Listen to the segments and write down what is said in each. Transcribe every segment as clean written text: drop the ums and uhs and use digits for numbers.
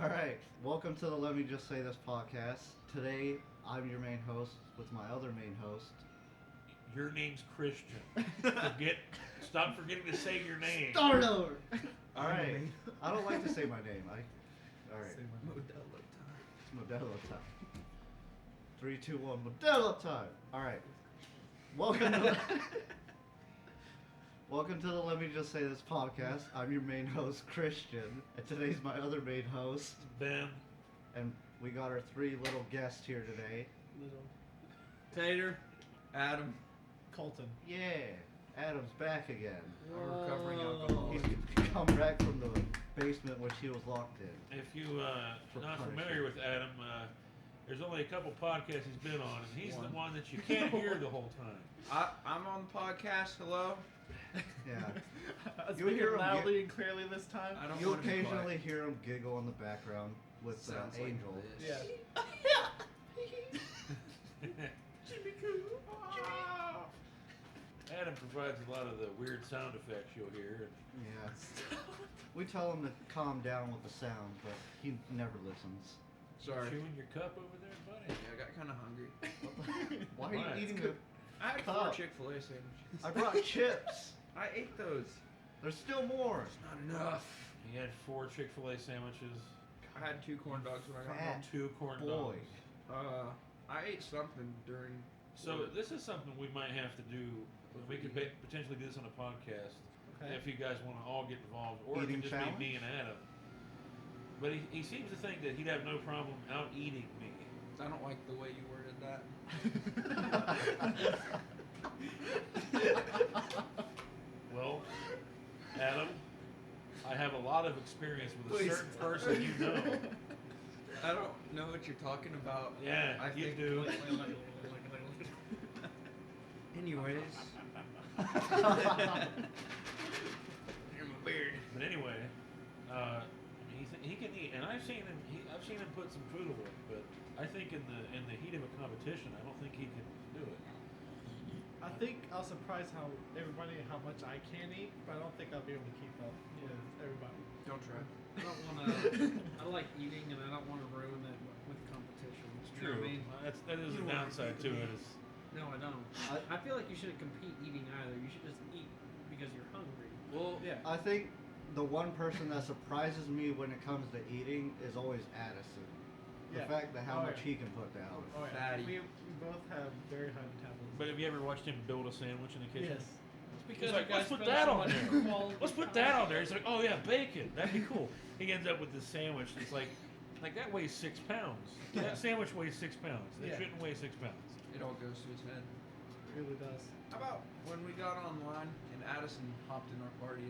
All right, welcome to the Let Me Just Say This podcast. Today, I'm your main host with my other main host. Your name's Cristian. Stop forgetting to say your name. Start over. All right, I don't like to say my name. All right. Say my Modelo time. It's Modelo time. 3, 2, 1, Modelo time. All right. Welcome to Welcome to the Let Me Just Say This podcast. I'm your main host, Cristian, and today's my other main host, Ben. and we got our 3 little guests here today. Little Tater, Adam, Colton. Yeah, Adam's back again. our recovering alcoholic. He's come back from the basement which he was locked in. If you not punishment. familiar with Adam, there's only a couple podcasts he's been on, and he's the One. one that you can't hear the whole time. I'm on the podcast. Hello. Yeah. I was You speaking hear him loudly and clearly this time. I don't You'll want to be occasionally quiet. hear him giggle in the background with Sounds like Angel. this. Yeah. Adam provides a lot of the weird sound effects you'll hear. Yeah. We tell him to calm down with the sound, but he never listens. Sorry. Chewing your cup over there, buddy. Yeah, I got kind of hungry. Why are Why? you eating the... I had Cup. 4 Chick-fil-A sandwiches. I brought chips. I ate those. There's still more. It's not enough. He had 4 Chick-fil-A sandwiches, I had 2 corn dogs when I got Fat home. 2 corn boy. dogs. I ate something during. So this is something we might have to do. We could potentially do this on a podcast Okay. if you guys want to all get involved, or it Eating could just challenge? be me and Adam. But he seems to think that he'd have no problem out eating me. I don't like the way you worded that. Well, Adam, I have a lot of experience with a Please. certain person you know. I don't know what you're talking about. Yeah, I you think- do. Anyways. You're my beard. But anyway, he can eat, and I've seen him. I've seen him put some food away. But I think in the heat of a competition, I don't think he can do it. I think I'll surprise how much I can eat, but I don't think I'll be able to keep up with everybody. Don't try. I don't want to. I like eating, and I don't want to ruin it with competition. It's You know true. what I mean? That is You a don't wanna downside eat to the it. meat. Is No, I don't. I feel like you shouldn't compete eating either. You should just eat because you're hungry. Well, Yeah. I think the one person that surprises me when it comes to eating is always Addison. The Yeah. fact that how Oh, much yeah. he can put down. Oh yeah. Fatty. We both have very high metabolism. but have you ever watched him build a sandwich in the kitchen? Yes. It's He's because like, you guys let's put spend that so on much there. quality Let's put time that on there. together. He's like, oh yeah, bacon. That'd be cool. He ends up with this sandwich. It's like that weighs 6 pounds. Yeah. That sandwich weighs 6 pounds. That Yeah. shouldn't weigh 6 pounds. it all goes to his head. It really does. How about when we got online and Addison hopped in our party?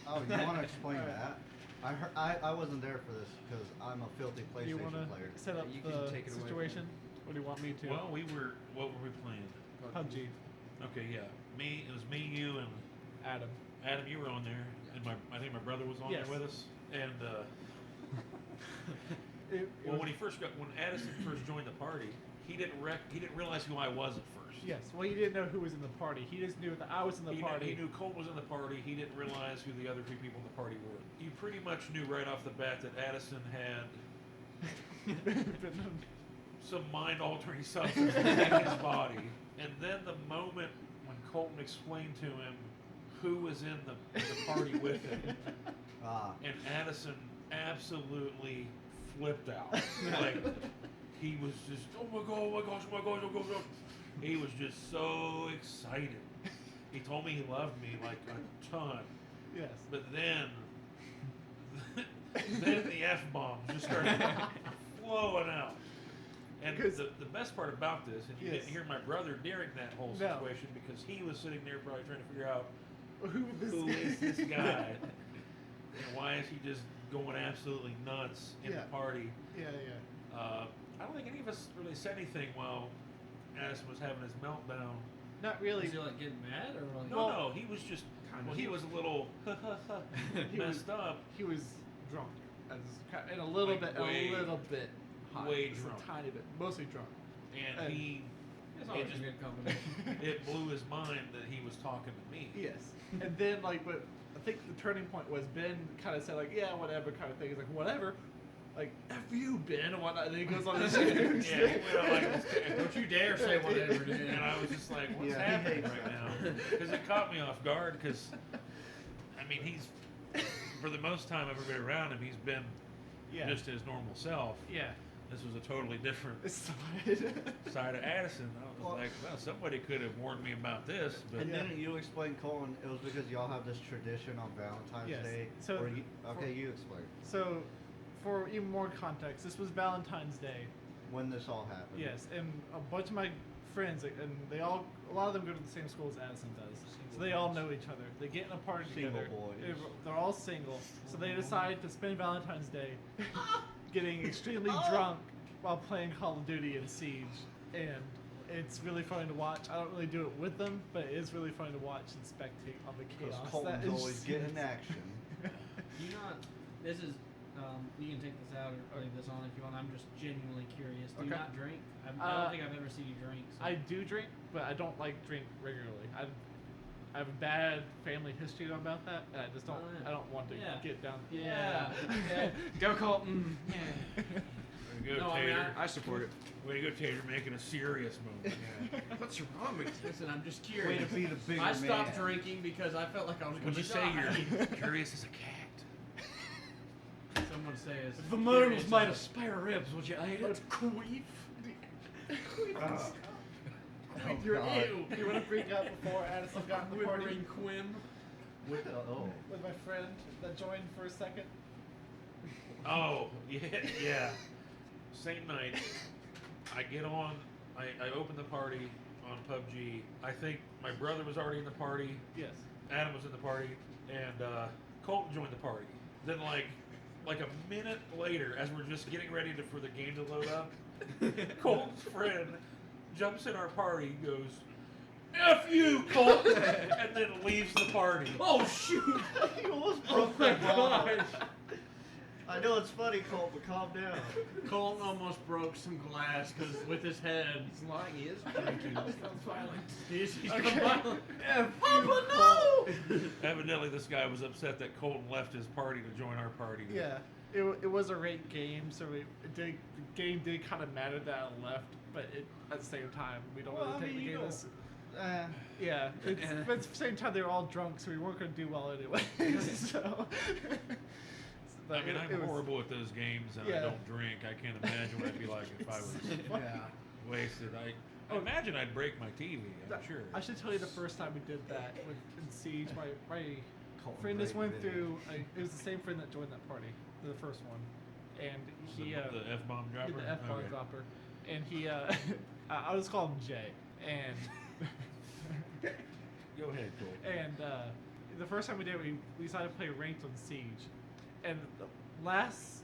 Oh, you want to explain Alright. that? I wasn't there for this because I'm a filthy Do you want PlayStation player. to set up You can the take it away situation? Or do you want me to? Well, what were we playing? PUBG. Okay, yeah. It was me, you, and Adam. Adam. You were on there, and I think my brother was on Yes. there with us. And It well, was- when Addison first joined the party, he didn't realize who I was at first. Yes. Well, he didn't know who was in the party. He just knew that I was in the party. He knew Colton was in the party. He didn't realize who the other 3 people in the party were. You pretty much knew right off the bat that Addison had some mind-altering substance in his body. And then the moment when Colton explained to him who was in the party with him, and Addison absolutely flipped out. Like, he was just, oh my god, oh my gosh, oh my gosh, oh my gosh. He was just so excited. He told me he loved me like a ton. Yes. But then the F-bombs just started flowing out. And the best part about this, and you Yes. didn't hear my brother during that whole No. situation because he was sitting there probably trying to figure out Who who is this guy and why is he just going absolutely nuts in Yeah. the party. Yeah, yeah. I don't think any of us really said anything while Addison was having his meltdown. Not really. Was he like getting mad or like? No, he was just, he was a little He messed was- up. He was drunk, and a little Like bit, way- a little bit, high. way Just drunk. a tiny bit, mostly drunk. And he, It's it always just, a good combination. it blew his mind that he was talking to me. Yes, and then but I think the turning point was Ben kind of said like, yeah, whatever kind of thing. He's like, whatever. like F you, Ben, and whatnot. And then he goes on his huge Yeah, he went on like this. Don't you dare say whatever, dude. And I was just like, what's Yeah, he happening hates right that. now? Because it caught me off guard. Because, I mean, he's, for the most time I've ever been around him, he's been just his normal self. Yeah. This was a totally different side of Addison. I was like, well, somebody could have warned me about this. But And didn't you explain, Colton, it was because y'all have this tradition on Valentine's Yes. Day? So where you explain. So, for even more context, this was Valentine's Day. When this all happened. Yes, and a bunch of my friends, and a lot of them go to the same school as Addison does, so they all know each other. They get in a party Single together. boys. They're all single, so they decide to spend Valentine's Day getting extremely drunk while playing Call of Duty and Siege, and it's really funny to watch. I don't really do it with them, but it is really funny to watch and spectate on the Because chaos. Colton's that always getting action. You not. This is. You can take this out or leave this on if you want. I'm just genuinely curious. Do you Okay. not drink? I don't think I've ever seen you drink. So. I do drink, but I don't like drink regularly. I have a bad family history about that, and I just don't. Oh, yeah. I don't want to get down. Yeah. Go Colton. Yeah. Way to go, No, I mean, Tater. I support it. Way to go, Tater, making a serious move. What's wrong with you? Listen, I'm just Way curious. to be the bigger I stopped man. drinking because I felt like I was going Would to you say die. you're curious as a cat? Someone say is. The moon was made of spare ribs. Would you eat it? Queef. Oh, You're God. ew. You want to freak out before Addison got in the party Quivering Quim. With the, oh. with my friend that joined for a second? Oh, yeah. Same night, I get on, I open the party on PUBG. I think my brother was already in the party, Yes. Adam was in the party, and Colton joined the party. Then like a minute later, as we're just getting ready for the game to load up, Colton's friend jumps in our party, goes, F you, Colton, and then leaves the party. Oh shoot! You almost Oh broke my my ball. gosh! I know it's funny, Colt, but calm down. Colton almost broke some glass because with his head. He's lying. He is drinking. Sounds violent. He's Okay. violent. Papa, no! Evidently, this guy was upset that Colton left his party to join our party. Yeah. It was a ranked game, so the game did kind of matter that I left, but at the same time, we don't really take the game as... Yeah, but at the same time, they were all drunk, so we weren't going to do well anyway. So... I mean, I'm it was- horrible at those games, and I Yeah. don't drink. I can't imagine what I'd be like if I was wasted. I imagine I'd break my TV. I'm sure. I should tell you the first time we did that in Siege. My Colton friend just break went video. through. It was the same friend that joined that party, the first one, and he the F-bomb dropper? did the F-bomb Okay. dropper, and he I'll just call him Jay, and Go ahead, Cole. and the first time we did it, we decided to play ranked on Siege, and the last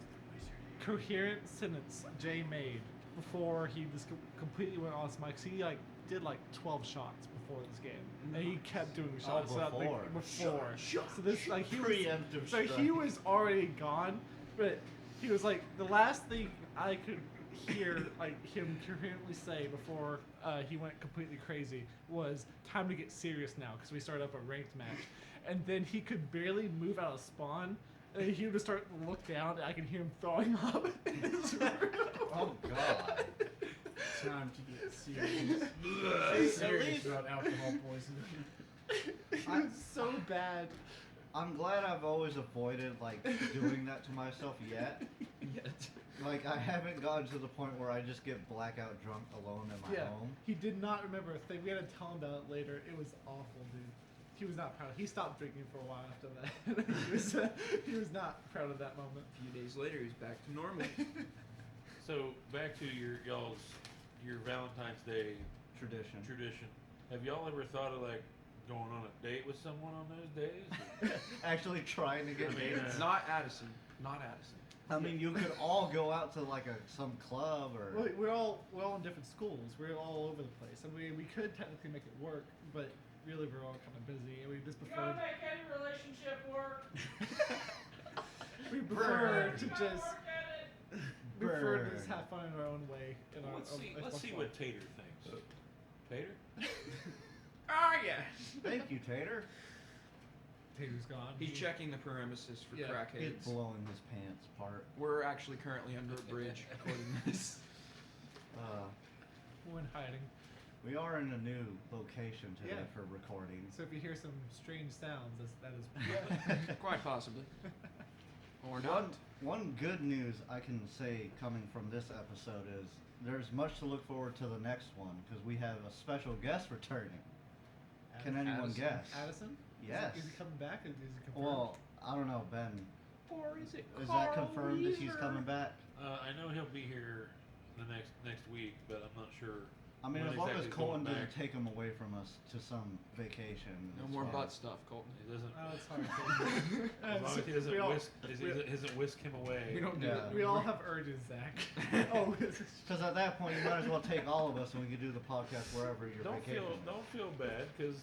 coherent sentence Jay made before he just completely went off his mic, 'cause he did 12 shots before this game, and he kept doing shots throughout the- before. So this he was, Preemptive so he strike. was already gone, but he was the last thing I could hear him coherently say before he went completely crazy was time to get serious now, because we started up a ranked match, and then he could barely move out of spawn. And he would just start to look down, and I could hear him throwing up in his room. Oh, God. Time to get serious. At Serious least- about alcohol poisoning. It's so bad. I'm glad I've always avoided, doing that to myself yet. I haven't gotten to the point where I just get blackout drunk alone in my home. He did not remember a thing. We had to tell him about it later. It was awful, dude. He was not proud. He stopped drinking for a while after that. he was not proud of that moment. A few days later, he's back to normal. So back to your Valentine's Day Tradition. Have y'all ever thought of going on a date with someone on those days? Actually trying to get I mean, dates. Not Addison. Not Addison. I mean, you could all go out to some club or. Well, we're all in different schools. We're all over the place, and we could technically make it work, but really we're all kind of busy, and we just prefer. make any relationship work. We prefer to Burn. just. We prefer to Burn. just have fun in our own way. In our Let's own, see. it's Let's see fun. what Tater thinks. Tater? Ah, yes. Thank you, Tater. Tater's gone. He's checking the premises for Yeah. He's crackheads. blowing his pants apart. We're actually currently under a bridge recording this. We're in hiding. We are in a new location today Yeah. for recording. So if you hear some strange sounds, that is. Quite possibly. Or One, not. one good news I can say coming from this episode is there's much to look forward to the next one because we have a special guest returning. Can anyone Addison. guess? Addison? Yes. Is he coming back? Is he confirmed? Well, I don't know, Ben. Or is it Is that confirmed that he's coming back? I know he'll be here the next week, but I'm not sure. I mean, when as long as exactly he's Colton going doesn't back. take him away from us to some vacation. No it's more fine. butt stuff, Colton. He doesn't. Oh, it's hard. As long as he doesn't we all, whisk him away. We don't do Yeah. that. we all have urges, Zach. Oh, Because at that point, you might as well take all of us and we could do the podcast wherever you're Don't vacationing. feel bad because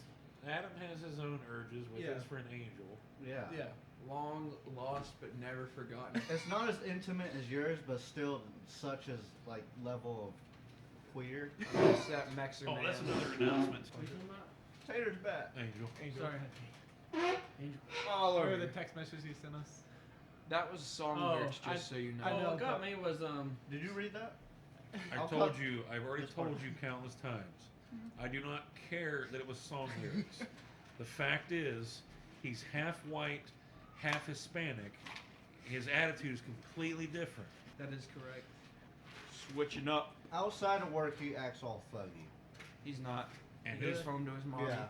Adam has his own urges with Yeah. his friend Angel. Yeah. yeah. Long lost but never forgotten. It's not as intimate as yours, but still such as like level of queer. It's that Mexican Oh, man. that's another announcement. What are you talking about? Tater's back. Angel. Angel. Sorry. Angel. All Or over. the text message he sent us. That was song Oh, lyrics, just so you know. I know, what got but- me was Did you read that? I'll I've told cut you. I've already this part. told you countless times. I do not care that it was song lyrics. The fact is, he's half white, half Hispanic. His attitude is completely different. that is correct. Switching up. Outside of work, he acts all thuggy. He's not. And He goes he's home to his mom. Yeah.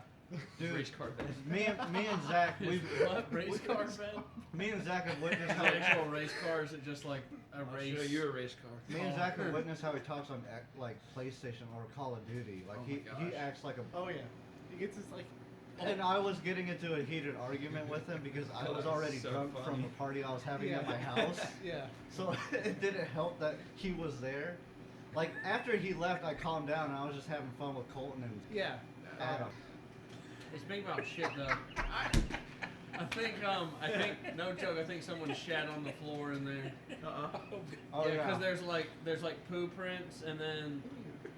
Dude, Race car bed. me and Zach, we What race car bed? me and Zach have witnessed Is how it actual race car? Or is it just like a I'll race? show you a race car. me and Zach have witnessed how he talks on like PlayStation or Call of Duty. Like Oh my he gosh. acts like a. Oh yeah. He gets his like. And I was getting into a heated argument with him because I That was was already so drunk from funny. the party I was having Yeah. at my house. Yeah. So it didn't help that he was there. Like after he left, I calmed down and I was just having fun with Colton and Yeah. Adam. Hey, speaking about shit though, I think no joke. I think someone shat on the floor in there. Oh yeah, yeah. because there's like poo prints, and then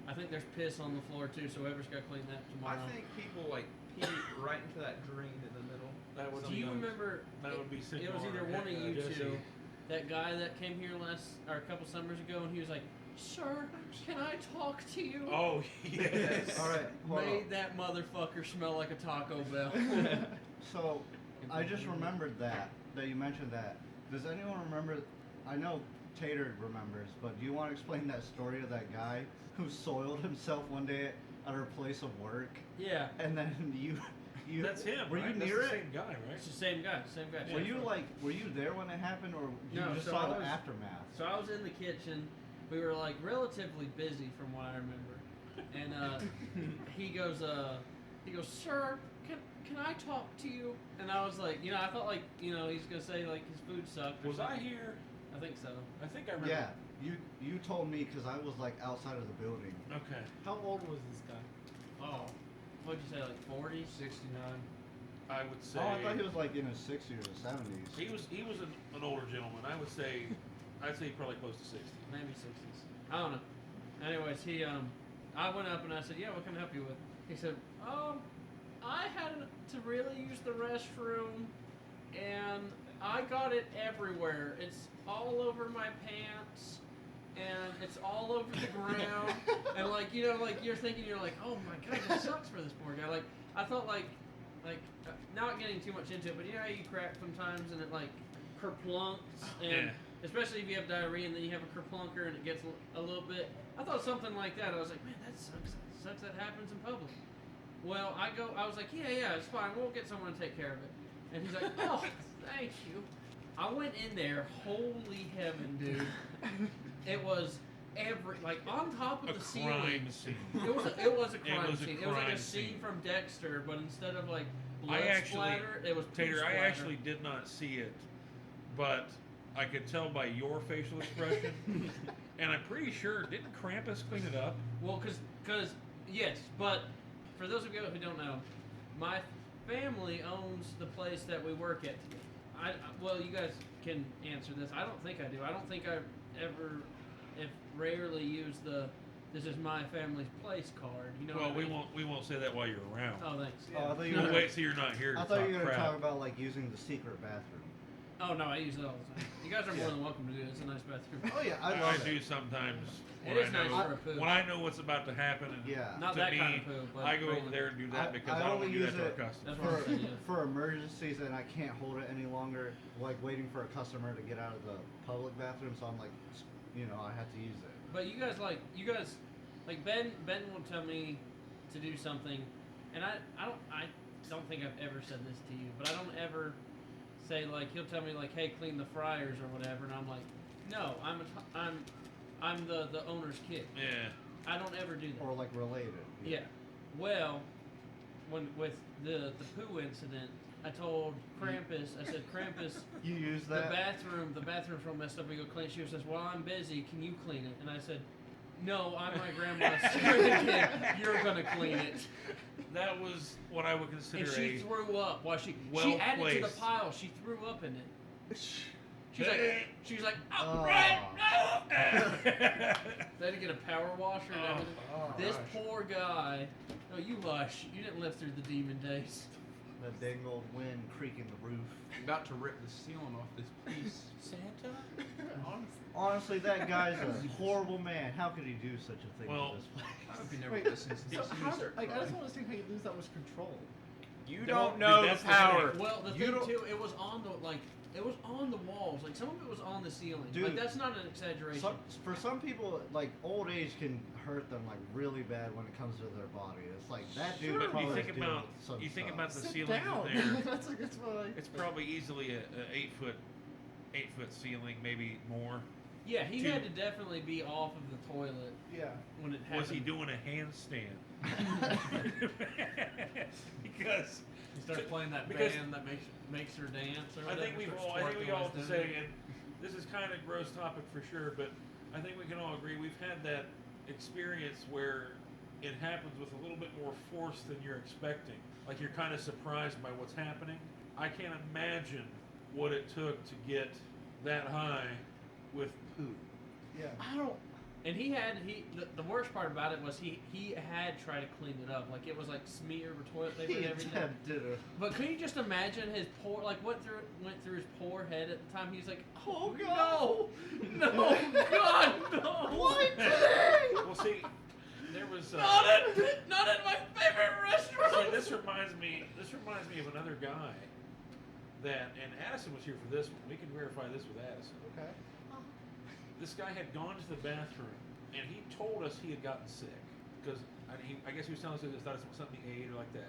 I think there's piss on the floor too. So whoever's got to clean that I tomorrow. think people like pee right into that drain in the middle. That would Do you be remember? that would be It was either one of you Jesse. two. That guy that came here a couple summers ago, and he was like, "Sir, can I talk to you?" Oh yes. All right. Hold Made on. that motherfucker smell like a Taco Bell. So I just remembered that you mentioned that. Does anyone remember? I know Tater remembers, but do you want to explain that story of that guy who soiled himself one day at our place of work, Yeah, and then you That's him. Were right? you That's near the it? Same guy, right? it's the same guy. Same guy. Were you there when it happened, or you No, just so saw I the was- aftermath? So I was in the kitchen. We were like relatively busy from what I remember. And he goes, "Sir, can I talk to you?" And I was like, I felt like, he's gonna say like his food sucked. Or Was I something. here? I think so. I think I remember. Yeah, you told me because I was like outside of the building. Okay. How old was this guy? Oh, what'd you say, like 40s? 69. I would say. Oh, I thought he was like in his 60s or 70s. He was an older gentleman. I'd say probably close to 60. Maybe 60s. I don't know. Anyways, I went up and I said, "Yeah, what can I help you with?" He said, I had to really use the restroom, and I got it everywhere. It's all over my pants, and it's all over the ground." And like, you're thinking, you're like, "Oh my god, this sucks for this poor guy." Like, I felt like not getting too much into it, but you know how you crack sometimes and it like kerplunks, and Yeah. especially if you have diarrhea and then you have a kerplunker and it gets a little bit. I thought something like that. I was like, "Man, that sucks. Sucks that happens in public." Well, I was like, yeah, it's fine. We'll get someone to take care of it. And he's like, "Oh, thank you." I went in there. Holy heaven, dude! It was on top of A the crime ceiling. scene. It was a crime was a scene. It was like crime a scene scene. from Dexter, but instead of like blood I actually, splatter, it was poo Tater, I splatter. actually did not see it, but I could tell by your facial expression, and I'm pretty sure didn't Krampus clean it up? Well, cause yes, but for those of you who don't know, my family owns the place that we work at. Well, you guys can answer this. I don't think I do. I don't think I ever, if rarely, use the this is my family's place card. You know. Well, what I mean? we won't say that while you're around. Oh, thanks. Oh, I thought you We'll were wait till you're not here to I thought you were talk going to crap. talk about like using the secret bathroom. Oh no, I use it all the time. You guys are more than welcome to do it. It's a nice bathroom. Oh yeah, I I love do it. sometimes. It When is I nice know, for a poo. when I know what's about to happen, and Yeah. Not to that me, kind of poo, but I go over regular. there and do that because I, I don't only want to do use that to our it customers. That's what I'm saying, yeah. for emergencies and I can't hold it any longer. Like waiting for a customer to get out of the public bathroom, so I'm like, I have to use it. But you guys like Ben will tell me to do something, and I don't think I've ever said this to you, but I don't ever say like he'll tell me like, hey, clean the fryers or whatever, and I'm like, no, I'm the owner's kid. Yeah. I don't ever do that. Or like related. Yeah. Well, with the poo incident, I told Krampus, I said, Krampus, You use the that? bathroom's all messed up. We go clean it. She says, well, I'm busy. Can you clean it? And I said, no, I'm my grandma's security kid. You're gonna clean it. That was what I would consider And she a threw up while she well added to the placed. pile. She threw up in it. She's like, Oh. right, no. They had to get a power washer and everything. Oh, This gosh. poor guy. No, you hush. You didn't live through the demon days. The dang old wind creaking the roof. I'm about to rip the ceiling off this piece. Santa? Honestly, that guy's a horrible man. How could he do such a thing Well, to this place? I hope he never Wait, listens to So this. how, like, I just want to see how you lose that much control. You Well, don't know dude, the that's the power. thing. Well, the You thing don't- too, it was on the walls. Like some of it was on the ceiling. Dude, like that's not an exaggeration. For some people, like old age can hurt them like really bad when it comes to their body. It's like that dude Sure. But probably you was think dealing about with some you think stuff. about the Sit ceilings down. in there. that's what I. It's probably easily a 8-foot ceiling, maybe more. Yeah, he Dude. had to definitely be off of the toilet Yeah. when it happened. Was he doing a handstand? Because He starts playing that because- band that makes her dance. Or I think whatever, we starts twerking all while have to he's say, doing it. and this is kind of gross topic for sure, but I think we can all agree we've had that experience where it happens with a little bit more force than you're expecting. Like you're kind of surprised by what's happening. I can't imagine what it took to get that high with poop. Yeah. I don't. And the worst part about it was he had tried to clean it up. Like it was like smeared with toilet paper He and everything. attempted it. But can you just imagine his poor, like went through his poor head at the time? He's like, Oh, God. no, God, no. Why Well, see, there was Not at my favorite restaurant. see, this reminds me of another guy that, and Addison was here for this one. We can verify this with Addison. Okay. This guy had gone to the bathroom, and he told us he had gotten sick because I guess he was telling us he thought it was something he ate or like that.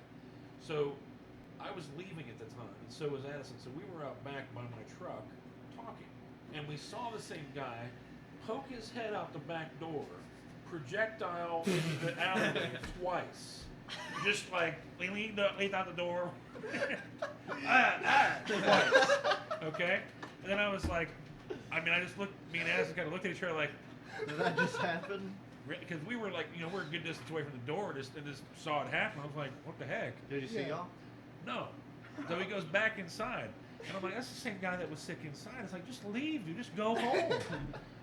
So I was leaving at the time, and so was Addison. So we were out back by my truck talking, and we saw the same guy poke his head out the back door, projectile into the alleyway twice. Just like we leaned out the door, twice. Okay, and then I was like. Me and Addison kind of looked at each other like, Did that just happen? because we were like, we're a good distance away from the door, and just saw it happen. I was like, what the heck? Did you see Yeah. y'all? No. So he goes back inside, and I'm like, that's the same guy that was sick inside. It's like, just leave, dude, just go home.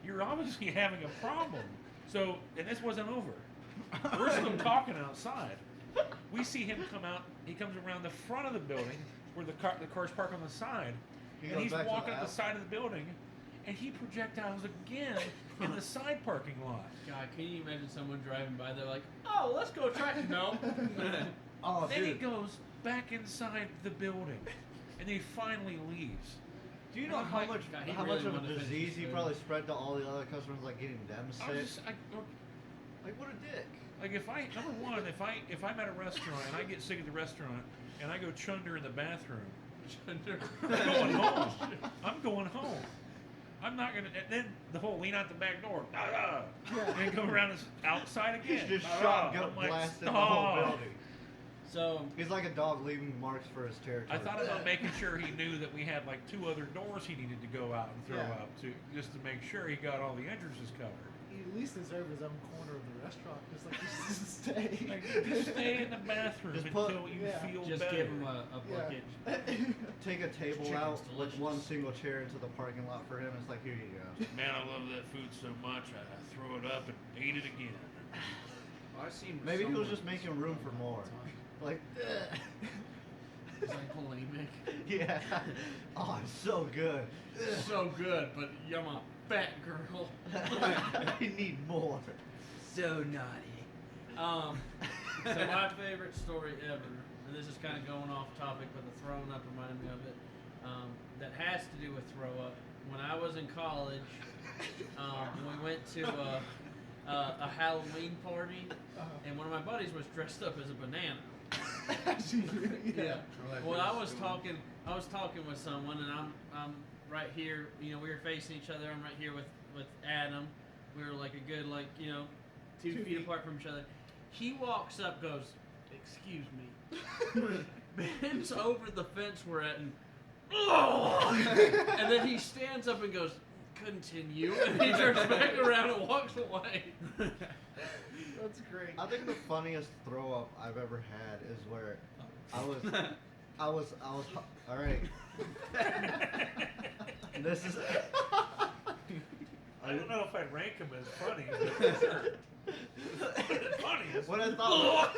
You're obviously having a problem. So, and this wasn't over. We're still talking outside. We see him come out. He comes around the front of the building where the cars park on the side, He and goes he's back to walking up alley? the side of the building. And he projectiles again in the side parking lot. God, can you imagine someone driving by? They're like, oh, let's go try. No. Oh, Then he dude. goes back inside the building, and he finally leaves. Do you know I'm how like, much God, he how really much of a wanted to finish disease his he food. probably spread to all the other customers, like getting them I sick? was just, Like what a dick. like if I'm at a restaurant and I get sick at the restaurant and I go chunder in the bathroom, I'm going home. I'm going home. I'm not gonna. And then the whole lean out the back door, and then go around this outside He's again. just Da-da. shotgun I'm like, blasting the whole stop. building. So He's like a dog leaving marks for his territory. I thought about making sure he knew that we had like 2 other doors he needed to go out and throw Yeah. up to just to make sure he got all the entrances covered. He at least deserves his own corner of the restaurant. Just like just stay. Like, just stay in the bathroom Just until put- you yeah. feel just better. give him a bucket. Take a table Chicken's out with delicious. one single chair into the parking lot for him. It's like, here you go. Man, I love that food so much. I throw it up and ate it again. Well, I've seen. Maybe he was someone- just making room for more. Like, It's like bulimic. yeah. Oh, it's so good. So good, but you're a fat girl. I need more. So naughty. So my favorite story ever, and this is kind of going off topic, but the throwing up reminded me of it. That has to do with throw up. When I was in college, we went to a Halloween party, and one of my buddies was dressed up as a banana. Yeah. Well, I was talking with someone, and I'm right here. You know, we were facing each other. I'm right here with Adam. We were like a good 2 feet apart from each other. He walks up, goes, "Excuse me," bends over the fence we're at, and and then he stands up and goes, "Continue," and he turns back around and walks away. That's great. I think the funniest throw up I've ever had is where I was all right. This is. I don't know if I'd rank him as funny, but sure. Funniest. What I thought.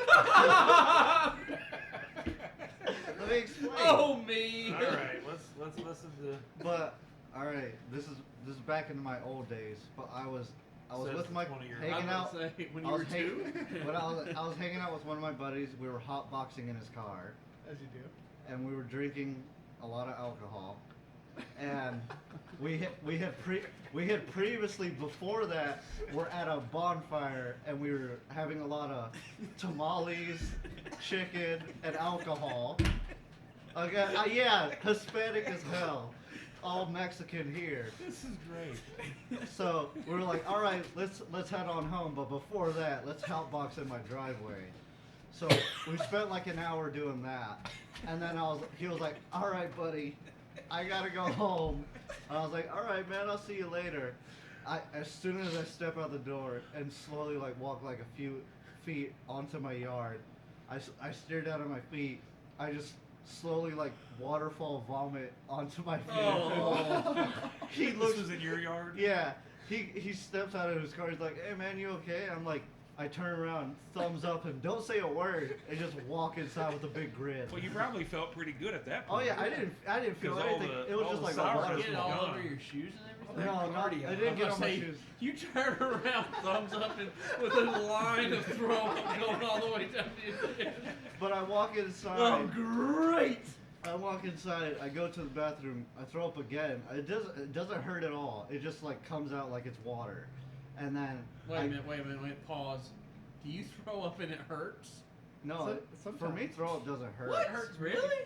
Let me explain. Oh me! All right, let's listen to. But all right, this is back in my old days. But I was Says with the my 20-year-old. hanging out. Say, when I you was were two. when I was hanging out with one of my buddies. We were hotboxing in his car, As you do. and we were drinking a lot of alcohol. And we had previously before that were at a bonfire, and we were having a lot of tamales, chicken, and alcohol. Okay, yeah, Hispanic as hell, all Mexican here. This is great. So we were like, all right, let's head on home. But before that, let's hotbox in my driveway. So we spent like an hour doing that, and then he was like, all right, buddy, I gotta go home. And I was like, all right, man, I'll see you later. As soon as I step out the door and slowly walk like a few feet onto my yard, I stare down at my feet. I just slowly waterfall vomit onto my feet. Oh. He looks. This was in your yard? Yeah, he steps out of his car. He's like, "Hey man, you okay?" I'm like, I turn around, thumbs up, and don't say a word, and just walk inside with a big grin. Well, you probably felt pretty good at that Oh point. yeah, I didn't feel 'Cause all anything. the- It was all just the like a sour water was Get it all gone. over your shoes and everything. No, not, I I didn't get I on my say, shoes. you turn around, thumbs up, and with a line of throw up going all the way down to your But I walk inside. Oh, great! I walk inside. I go to the bathroom. I throw up again. It doesn't hurt at all. It just comes out like it's water, and then Wait a minute, pause. Do you throw up and it hurts? No, So- for me, throw up doesn't hurt. What? Hurts really?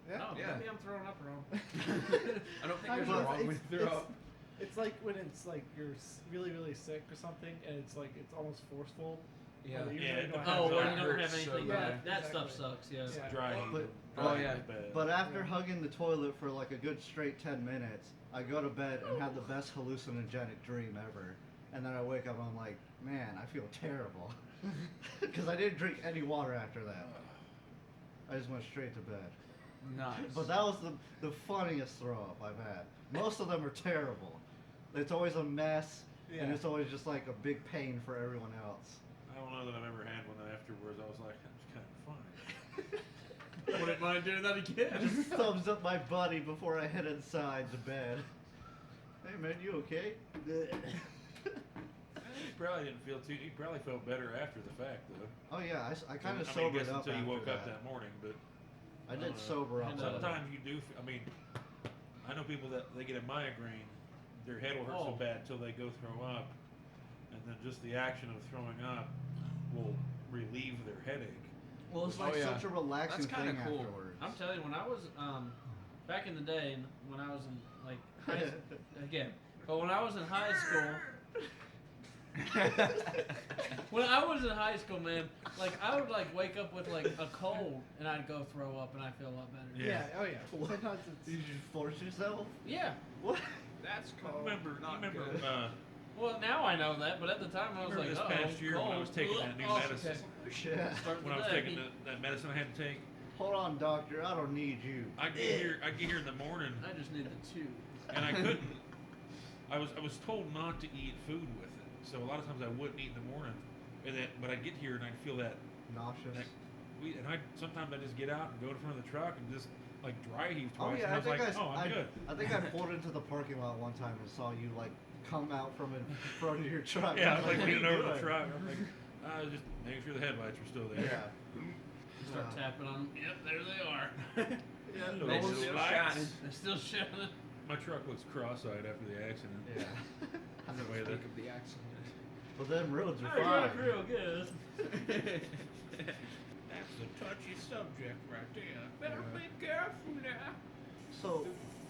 Yeah. Oh, Yeah. maybe I'm throwing up wrong. I don't think I there's mean, wrong with throw up. It's like when it's like you're really, really sick or something, and it's almost forceful. Yeah. Or you Yeah, really it don't depends Oh, have when on you to- don't have hurts so anything. bad. That stuff Exactly. sucks, yeah. Yeah. Dry heat. But- Oh, yeah. Bad. But after Yeah. hugging the toilet for a good straight 10 minutes, I go to bed and have the best hallucinogenic dream ever. And then I wake up and I'm like, man, I feel terrible. Because I didn't drink any water after that. I just went straight to bed. Nice. But that was the funniest throw up I've had. Most of them are terrible. It's always a mess, and Yeah. it's always just a big pain for everyone else. I don't know that I've ever had one that afterwards I was like, that's kind of funny. Wouldn't mind doing that again. Just thumbs up my buddy before I head inside to bed. Hey man, you okay? He probably didn't feel too. He probably felt better after the fact, though. Oh yeah, I kind I of mean, I sobered guess up until you after woke up that morning, but I did don't know. sober up. And, sometimes you do. I mean, I know people that they get a migraine, their head will hurt so Oh. bad until they go throw up, and then just the action of throwing up will relieve their headache. Well, it's Oh, like yeah. such a relaxing That's kinda thing cool. afterwards. I'm telling you, when I was back in the day, and when I was in high, again, but when I was in high school, when I was in high school, man, I would wake up with a cold, and I'd go throw up, and I feel a lot better. Yeah. Oh yeah. Sometimes Did you just force yourself? Yeah. What? That's I called remember. not You remember? good. Well, now I know that, but at the time I was Remember like, this past year when I was taking that new medicine? Yeah. Start When I the was day. taking that medicine I had to take, Hold on, doctor. I don't need you. I get here in the morning, I just need the two. and I couldn't. I was told not to eat food with it. so a lot of times I wouldn't eat in the morning, but I get here and I feel that. Nauseous. Sometimes I just get out and go to front of the truck and just like dry heave Oh twice. yeah, and I'm good. I think I pulled into the parking lot one time and saw you like come out from in front of your truck. Yeah, I was like what are leaning you over the doing? truck. I'm like, just making sure the headlights are still there. Yeah. Start tapping on them. Yep, there they are. Yeah, Hello, they're little still lights. shining. They're still shining. My truck looks cross-eyed after the accident. Yeah. I never Way think that- of the accident. Well, them roads are I fine. look real good. That's a touchy subject right there. Better be careful now. So,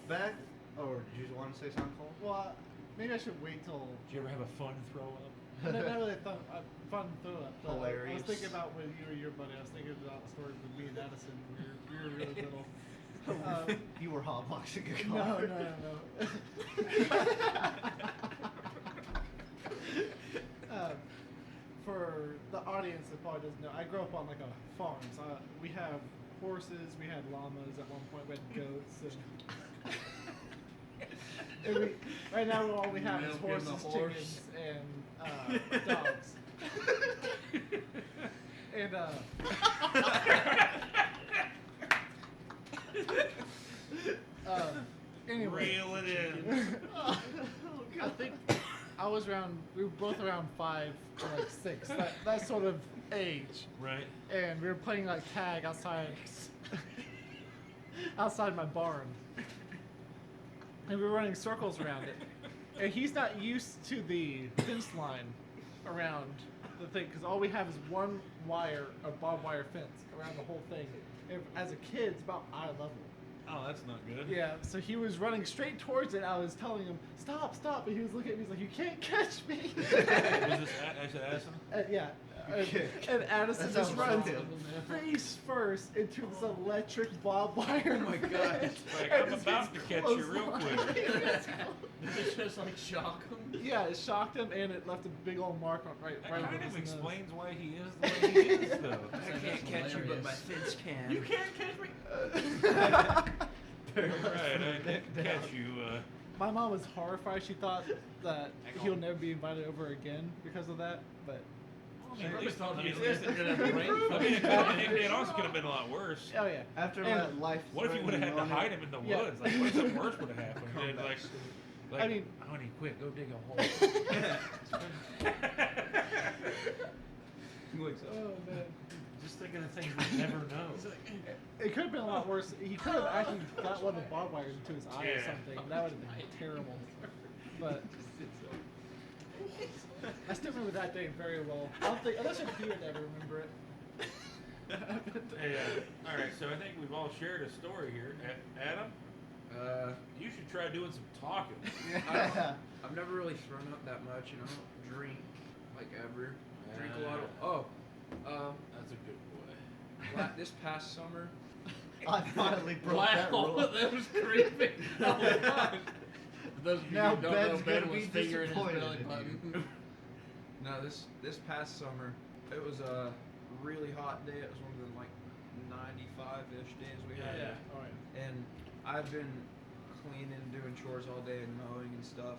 back. Or did you want to say something, Cole? Well, maybe I should wait till. Did you ever have a fun throw up? Not really fun throw up. But I Hilarious. was thinking about when you were your buddy. I was thinking about the story with me and Addison. We were really little. You were hotboxing a No, car. no. For the audience that probably doesn't know, I grew up on like a farm. So we have horses, we had llamas at one point, we had goats, and right now all we have is Milking the horses, horse. chickens, and dogs. And anyway. Reel it in. I think we were both around 5 to like 6, that sort of age. Right. And we were playing like tag outside my barn. And we were running circles around it. And he's not used to the fence line around the thing, because all we have is one wire, a barbed wire fence around the whole thing. And as a kid, it's about eye level. Oh, that's not good. Yeah, so he was running straight towards it. I was telling him, stop, and he was looking at me, he's like, you can't catch me. Was this Addison? Yeah. Okay. And Addison That just sounds runs awesome. face first into this electric barbed wire. Oh my God. Like, I'm about to catch you real quick. It's just like shock them. Yeah, it shocked him and it left a big old mark on right That over kind his of nose. explains why he is the way he is, though. I can't catch you, but my fins can. You can't catch me. Right, I didn't catch you. My mom was horrified. She thought that he'll never be invited over again because of that. But I mean, at least, thought I he mean, was gonna have a brain I mean, it also could have been a lot worse. oh yeah, After And- that life. What if you would have had to hide him in the Yeah. woods? Like, what if something worse would have happened? Dude? Like, I mean- honey, quick, go dig a hole. oh man, Just thinking of things we never know. it could have been a lot worse. He could have actually got one of the barbed wires into his eye or Yeah. something. That would have been terrible. But I still remember that day very well. I don't think, unless you would ever remember it. Hey, all right, so I think we've all shared a story here. Adam, you should try doing some talking. Yeah. I've never really thrown up that much, I don't drink like ever. Drink a lot of. That's a good boy. This past summer. I finally broke that Wow, rule. that was creepy. Oh my gosh. For those of you Now who don't know, Ben's Ben gonna was be fingering his disappointed belly in button. No, this past summer, it was a really hot day. It was one of them like 95-ish days we had. Yeah. All right. And I've been cleaning, doing chores all day and mowing and stuff.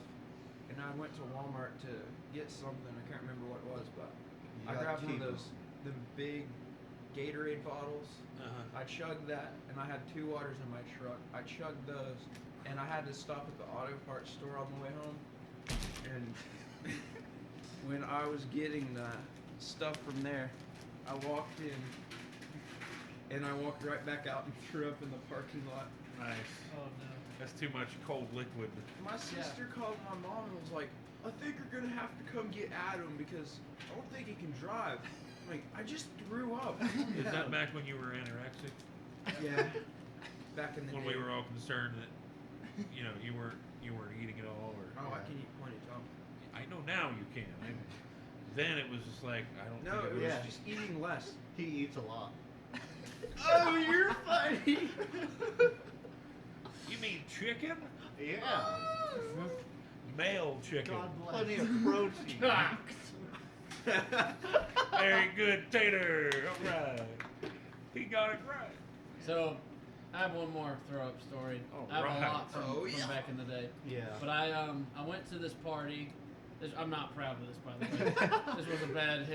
And I went to Walmart to get something. I can't remember what it was, but You I gotta grabbed one keep of those, the big Gatorade bottles. Uh-huh. I chugged that, and I had 2 waters in my truck. I chugged those, and I had to stop at the auto parts store on the way home. And when I was getting the stuff from there, I walked in, and I walked right back out and threw up in the parking lot. Nice. Oh no. That's too much cold liquid. My sister called my mom and was like, I think you're gonna have to come get Adam because I don't think he can drive. I'm like, I just threw up. Is that back when you were anorexic? Yeah. Back in the When day. we were all concerned that, you weren't eating at all, or Oh, I can eat plenty of time. I know now you can. Then it was just like I don't. No, think it was Yeah. just eating less. He eats a lot. Oh, you're funny. You mean chicken? Yeah. Male chicken. God bless. Plenty of protein. Very good, Tater. All right. He got it right. So, I have one more throw up story. All I have right. a lot from Oh, yeah. back in the day. Yeah. But I went to this party I'm not proud of this, by the way. This was a bad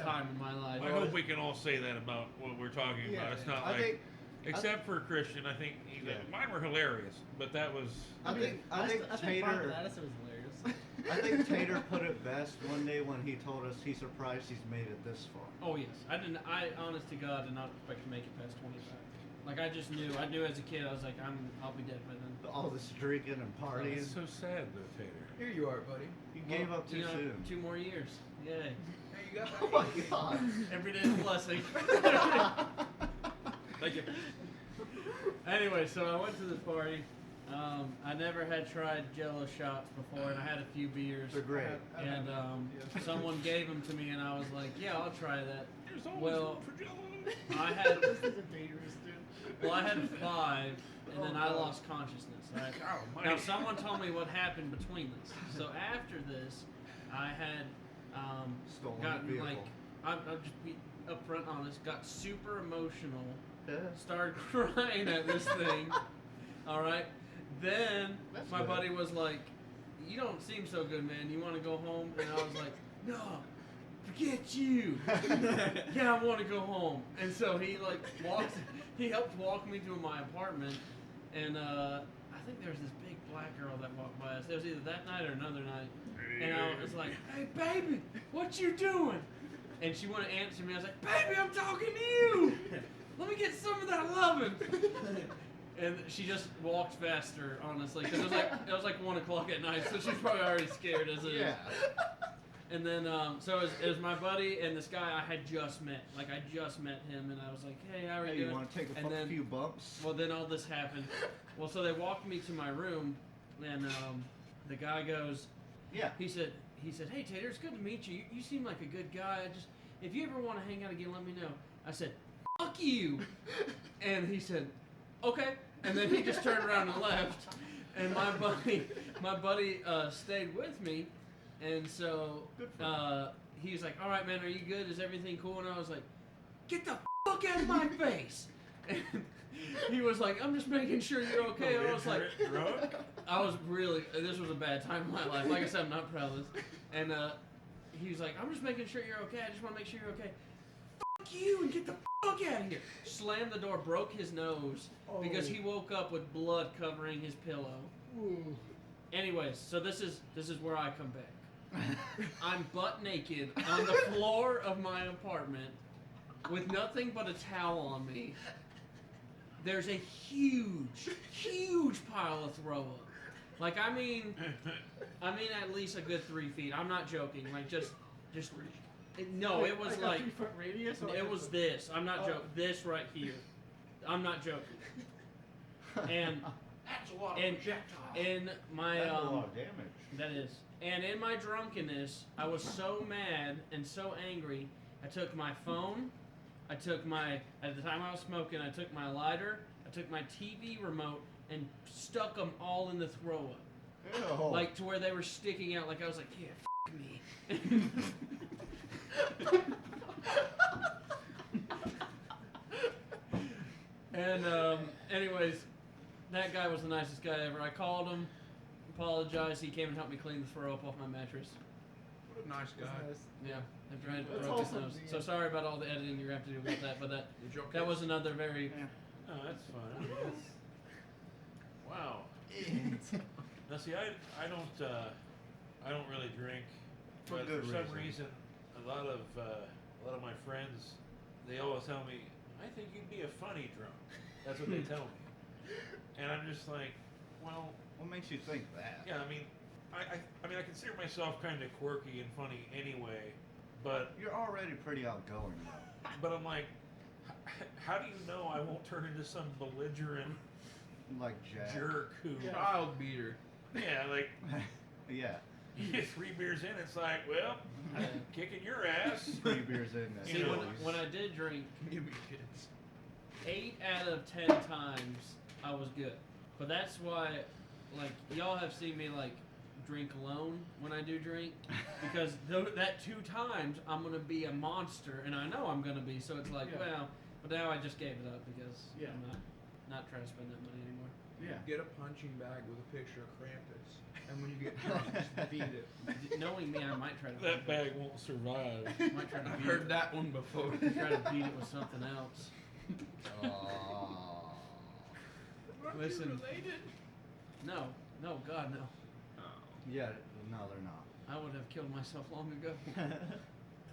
time in my life. I hope we can all say that about what we're talking about. It's not except for Cristian, I think mine were hilarious, but that was. I think Tater. That was hilarious. I think Tater put it best one day when he told us he's surprised he's made it this far. Oh yes, I honest to God, did not expect to make it past 25. Like I just knew. I knew as a kid. I was like, I'll be dead by then. All this drinking and partying. It's so sad, though, Tater. Here you are, buddy. You gave up too soon. 2 more years. Yay. There you go. Oh my God. Every day's a blessing. Thank you. Anyway, so I went to this party. I never had tried Jello shots before, and I had a few beers. They're great. And someone gave them to me, and I was like, "Yeah, I'll try that." There's always Well, room for Jello. I had This is a dangerous dude. well, I had 5, and then I lost consciousness. Right? Now, someone told me what happened between this. So after this, I had Stolen gotten vehicle. like I'll just be upfront honest. Got super emotional. Yeah. Started crying at this thing. All right. Then That's my good. buddy was like, "You don't seem so good, man. You want to go home?" And I was like, "No, forget you. Yeah, I want to go home." And so he he helped walk me to my apartment, and I think there was this big black girl that walked by us. It was either that night or another night, and I was like, "Hey, baby, what you doing?" And she wouldn't answer me. I was like, "Baby, I'm talking to you. Let me get some of that loving." And she just walked faster, honestly, because it was like 1 o'clock at night, so she's probably already scared as it is. Yeah. And then, so it was my buddy and this guy I had just met. Like, I just met him, and I was like, "Hey, how are you Hey, doing?" you want to take And then- few bumps? Well, then all this happened. Well, so they walked me to my room, and the guy goes, Yeah. he said, "Hey, Tater, it's good to meet you. You seem like a good guy. If you ever want to hang out again, let me know." I said, "Fuck you." And he said, "Okay." And then he just turned around and left. And my buddy stayed with me. And so he was like, "All right, man, are you good? Is everything cool?" And I was like, "Get the fuck out of my face." And he was like, "I'm just making sure you're okay." And I was like, this was a bad time in my life. Like I said, I'm not proud of this. And he was like, "I'm just making sure you're okay. I just want to make sure you're okay." "Fuck you and get the fuck out of here." Slammed the door, broke his nose because he woke up with blood covering his pillow. Ooh. Anyways, so this is where I come back. I'm butt naked on the floor of my apartment with nothing but a towel on me. There's a huge pile of throw up. Like I mean at least a good 3 feet. I'm not joking. Like just no, it was like like a 3-foot radius. Or it was this. I'm not joking. This right here. I'm not joking. And That's a lot of and projectiles. in my That's a lot of damage. that is. And in my drunkenness, I was so mad and so angry. I took my phone. At the time I was smoking, I took my lighter. I took my TV remote and stuck them all in the throw up. Ew. Like to where they were sticking out. Like I was like, "Yeah, f me." And anyways, that guy was the nicest guy ever. I called him, apologized. He came and helped me clean the throw up off my mattress. What a nice guy. Yeah, after I That's broke his awesome, nose. yeah. So sorry about all the editing you're gonna have to do about that, but that was another very. No, that's fine. I mean, wow. Now see, I don't really drink, For but good for some reason. reason, a lot of my friends, they always tell me, "I think you'd be a funny drunk." That's what they tell me, and I'm just like, well, What makes you think that? yeah. I mean, I consider myself kind of quirky and funny anyway, but You're already pretty outgoing, though. I'm like, how do you know I won't turn into some belligerent Like Jack. jerk who? Child beater. Yeah, like Yeah. you get 3 beers in, it's like, well, I'm kicking your ass. 3 beers in. That's See, You know, when I did drink, Give me kids. 8 out of 10 times I was good. But that's why, like, y'all have seen me like drink alone when I do drink, because that 2 times I'm gonna be a monster, and I know I'm gonna be. So it's like, Yeah. well, but now I just gave it up because Yeah. I'm not trying to spend that money anymore. Yeah. Get a punching bag with a picture of Krampus, and when you get drunk, just beat it. Knowing me, I might try to. That bag won't survive. Might try to I've beat heard it. that one before. Try to beat it with something else. Listen. Related? No, God, no. Yeah, no, they're not. I would have killed myself long ago.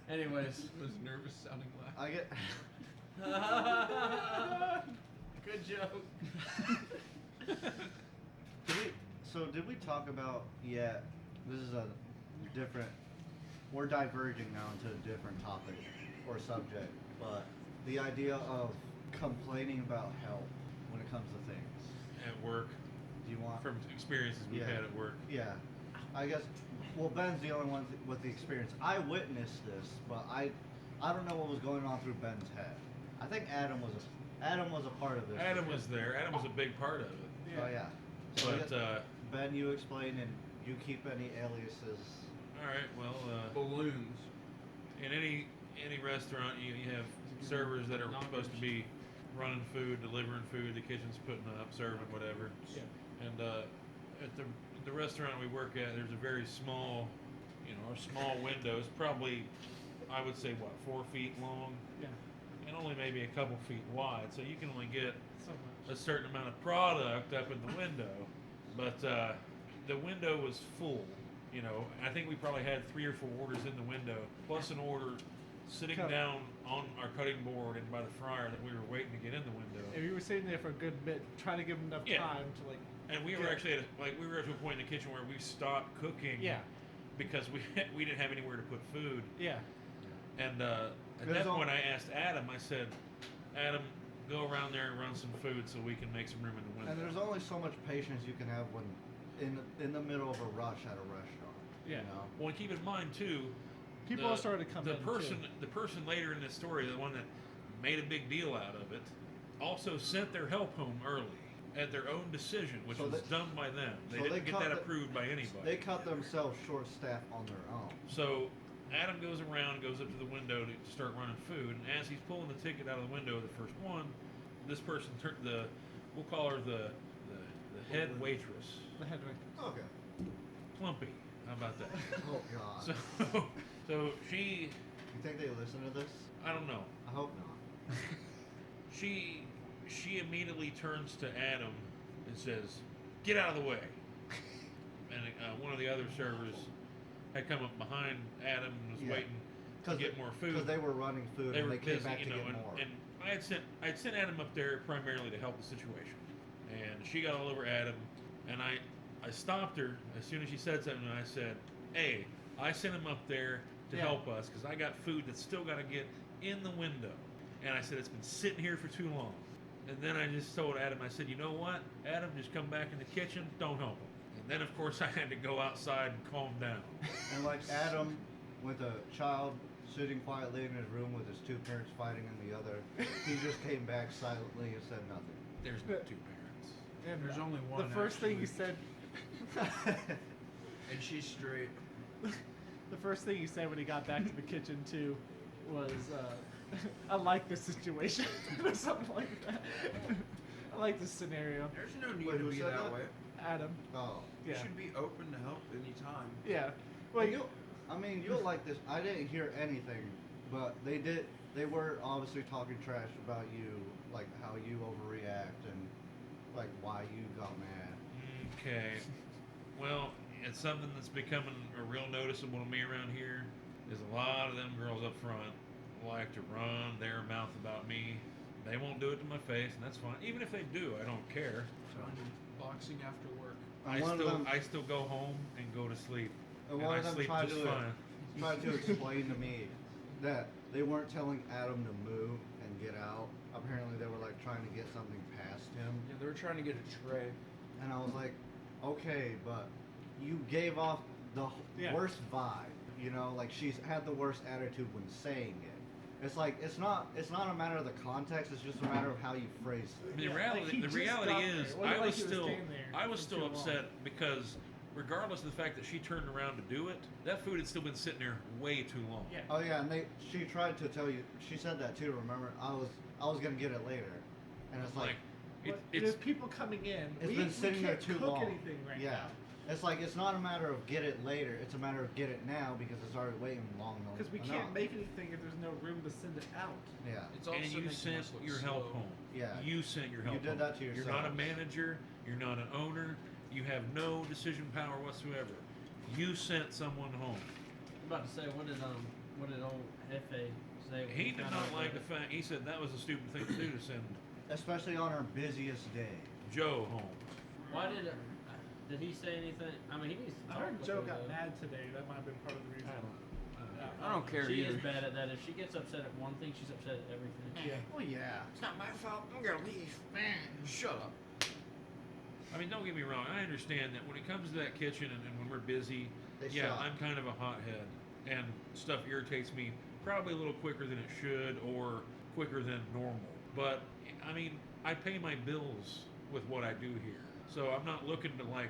Anyways. Was nervous sounding laugh. I get. Good joke. Did we talk about yet? This is a different. We're diverging now into a different topic or subject, but the idea of complaining about health when it comes to things. At work, Do you want? from experiences we've Yeah. had at work. Yeah, I guess. Well, Ben's the only one with the experience. I witnessed this, but I don't know what was going on through Ben's head. I think Adam was a part of this. Adam was there. Adam was a big part of it. Oh yeah. So I But guess, Ben, you explain and you keep any aliases. all right, well, Balloons. in any restaurant, you have servers that are supposed to be running food, delivering food, the kitchen's putting up, serving whatever. Yeah. And at the restaurant we work at, there's a very small, a small window. It's probably, I would say, 4 feet long, Yeah. and only maybe a couple feet wide. So you can only get So much. a certain amount of product up in the window. But the window was full. I think we probably had 3 or 4 orders in the window, plus an order sitting Cut. down on our cutting board and by the fryer that we were waiting to get in the window. If you were sitting there for a good bit, trying to give them enough Yeah. time to And we were actually to a point in the kitchen where we stopped cooking. Yeah. Because we didn't have anywhere to put food. Yeah. And at that point, I asked Adam. I said, "Adam, go around there and run some food so we can make some room in the window." And there's only so much patience you can have when in the middle of a rush at a restaurant. Yeah. You know? Well, and keep in mind too, People all started to come the in. person too. the person later in this story, the one that made a big deal out of it, also sent their help home early at their own decision, which So was they- done by them. They so didn't they get cut that the- approved by anybody. They cut themselves short-staffed on their own. So Adam goes around, goes up to the window to start running food, and as he's pulling the ticket out of the window, the first one, this person turned we'll call her the head waitress, The head right. Okay. Plumpy. How about that? Oh God. So she, You think they listen to this? I don't know. I hope not. She immediately turns to Adam and says, "Get out of the way." And one of the other servers had come up behind Adam and was Yeah. waiting to get more food. Because they were running food They and were they came busy, back to get and, more. and I'd sent Adam up there primarily to help the situation, and she got all over Adam, and I stopped her as soon as she said something, and I said, "Hey, I sent him up there to Yeah. help us because I got food that's still got to get in the window," and I said it's been sitting here for too long, and then I just told Adam, I said, "You know what, Adam, just come back in the kitchen, don't help him." And then of course I had to go outside and calm down. And like Adam, with a child sitting quietly in his room with his two parents fighting in the other, he just came back silently and said nothing. There's no two parents. And There's only one. The first thing he actually. said. And she's straight. The first thing he said when he got back to the kitchen too was, "I like this situation," or something like that. I like this scenario. There's no need Wait, to who be said that that? way. Adam. Oh. Yeah. You should be open to help anytime. Yeah. Well, Well, you'll like this. I didn't hear anything, but they did. They were obviously talking trash about you, like how you overreact and like why you got mad. Okay. Well, it's something that's becoming a real noticeable to me around here. Is a lot of them girls up front like to run their mouth about me. They won't do it to my face, and that's fine. Even if they do, I don't care. Boxing after work. And one of them, I still go home and go to sleep. and And one I of them sleep tried just to fine. explain to me that they weren't telling Adam to move and get out. Apparently, they were like trying to get something past him. Yeah, they were trying to get a tray. And I was like, okay, but you gave off the Yeah. worst vibe. You know, like she's had the worst attitude when saying it. It's like it's not a matter of the context. It's just a matter of how you phrase it. The Yeah, reality, like he the just reality got is, there. It wasn't I like was he was still, staying there I was for still too long. upset because, regardless of the fact that she turned around to do it, that food had still been sitting there way too long. Yeah. Oh yeah, and she tried to tell you. She said that too. Remember, I was gonna get it later, and it's like There's people coming in. It's been sitting there too long. We can't cook anything right now. It's like, it's not a matter of get it later, it's a matter of get it now because it's already waiting long enough. Because we can't make anything if there's no room to send it out. Yeah. It's also And you making sent us look your slow. help home. Yeah. You sent your help You did home. that to You're not a yourselves. manager. You're not an owner. You have no decision power whatsoever. You sent someone home. I'm about to say, what did old Hefe say? when He did found not out like that- the fact. He said that was a stupid thing to do to send Especially on our busiest day. Joe home. Why did he say anything? I mean, he needs to I talk heard with Joe her, got though. mad today. That might have been part of the reason. I don't care She either. is bad at that. If she gets upset at one thing, she's upset at everything. Yeah. Well, yeah. It's not my fault. I'm gonna leave. Man, shut up. I mean, don't get me wrong. I understand that when it comes to that kitchen and when we're busy, They yeah, suck. I'm kind of a hothead, and stuff irritates me probably a little quicker than it should or quicker than normal. But I mean, I pay my bills with what I do here, so I'm not looking to like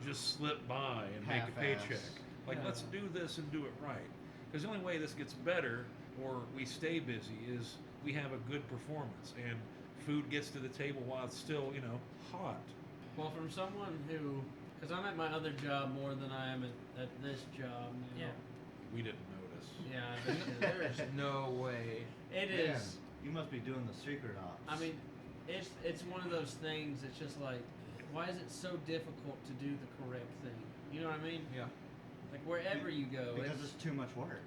just slip by and make a Half-ass. paycheck. Like, Yeah. let's do this and do it right. Because the only way this gets better or we stay busy is we have a good performance and food gets to the table while it's still, hot. Well, from someone who, because I'm at my other job more than I am at this job now. Yeah. We didn't notice. Yeah, I bet you- There's no way. it Man, is. you must be doing the secret ops. I mean, it's one of those things. It's just like, why is it so difficult to do the correct thing? You know what I mean? Yeah. Like wherever you go, because it's too much work.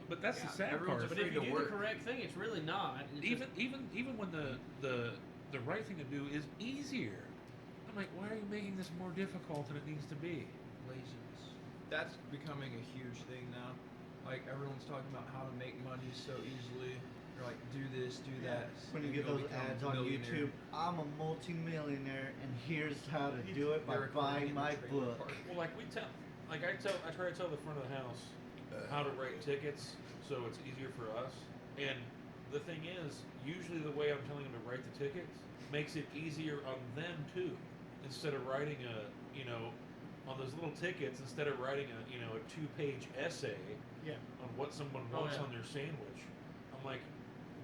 But that's Yeah, the sad everyone's part. but if free you to do work. the correct thing, it's really not. It's Even when the right thing to do is easier. I'm like, why are you making this more difficult than it needs to be? Laziness. That's becoming a huge thing now. Like everyone's talking about how to make money so easily. They're like, do this, do that. When you and get you'll those become ads a on millionaire. YouTube, I'm a multi-millionaire and here's how to do it by They're recording buying in the my trailer book. park. Well, I try to tell the front of the house how to write tickets so it's easier for us. And the thing is, usually the way I'm telling them to write the tickets makes it easier on them too. Instead of writing on those little tickets, instead of writing a 2-page essay Yeah. on what someone Oh, wants yeah. on their sandwich, I'm like,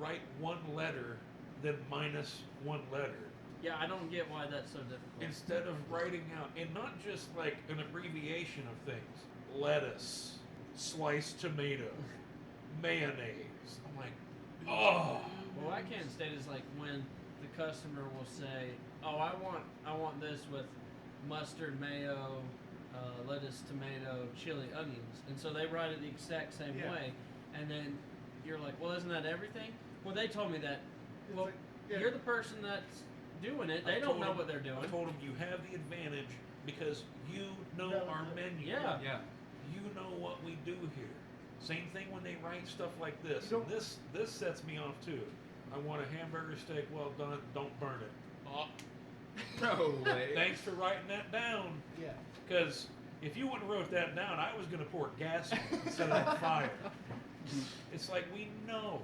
write one letter, then minus one letter. yeah, I don't get why that's so difficult. Instead of writing out, and not just like an abbreviation of things, lettuce, sliced tomato, mayonnaise. I'm like, oh. Well, what I can't stand is like when the customer will say, "Oh, I want this with mustard, mayo, lettuce, tomato, chili, onions," and so they write it the exact same Yeah. way, and then you're like, "Well, isn't that everything?" Well, they told me that. It's Well, like, yeah. you're the person that's doing it. They I don't told know them- what they're doing. I told them you have the advantage because you know No, our no. menu. Yeah. Yeah. You know what we do here. Same thing when they write stuff like this. You And this sets me off too. I want a hamburger steak well done. Don't burn it. Oh, No way. thanks for writing that down. Yeah. Because if you wouldn't have wrote that down, I was going to pour gas on it instead of fire. It's like we know,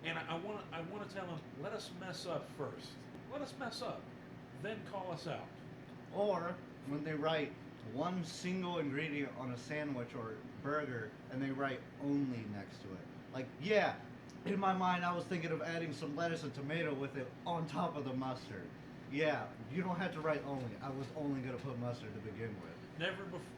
and I want to tell them, let us mess up first. Let us mess up, then call us out. Or when they write one single ingredient on a sandwich or burger and they write only next to it. Like, yeah, in my mind I was thinking of adding some lettuce and tomato with it on top of the mustard. Yeah, you don't have to write only. I was only going to put mustard to begin with.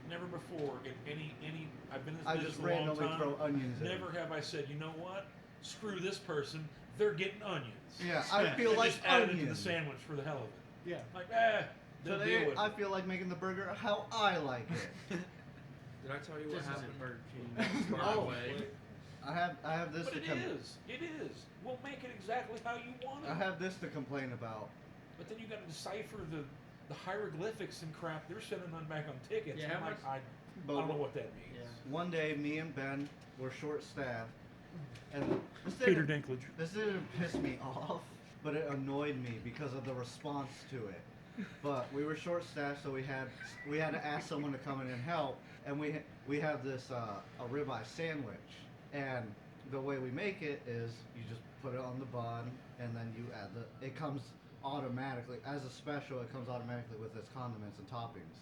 Never before in any. I've been in this I business just a long randomly time. throw onions in. Never have I said, you know what? Screw this person. They're getting onions. Yeah, I feel And like just add it to the onions. sandwich for the hell of it. Yeah. Like, they'll Today, deal with I it. feel like making the burger how I like it. Did I tell you what This happened? isn't Burger King. By No the way. I have this But to it is. It is. We'll make it exactly how you want it. I have this to complain about. But then you got to decipher the hieroglyphics and crap they're sending on back on tickets. Yeah, I'm how like, much- I don't know what that means. Yeah. One day, me and Ben were short-staffed, and Peter Dinklage. this didn't piss me off, but it annoyed me because of the response to it. But we were short-staffed, so we had to ask someone to come in and help, and we have this a ribeye sandwich, and the way we make it is you just put it on the bun, and then you add it comes automatically as a special. It comes automatically with its condiments and toppings.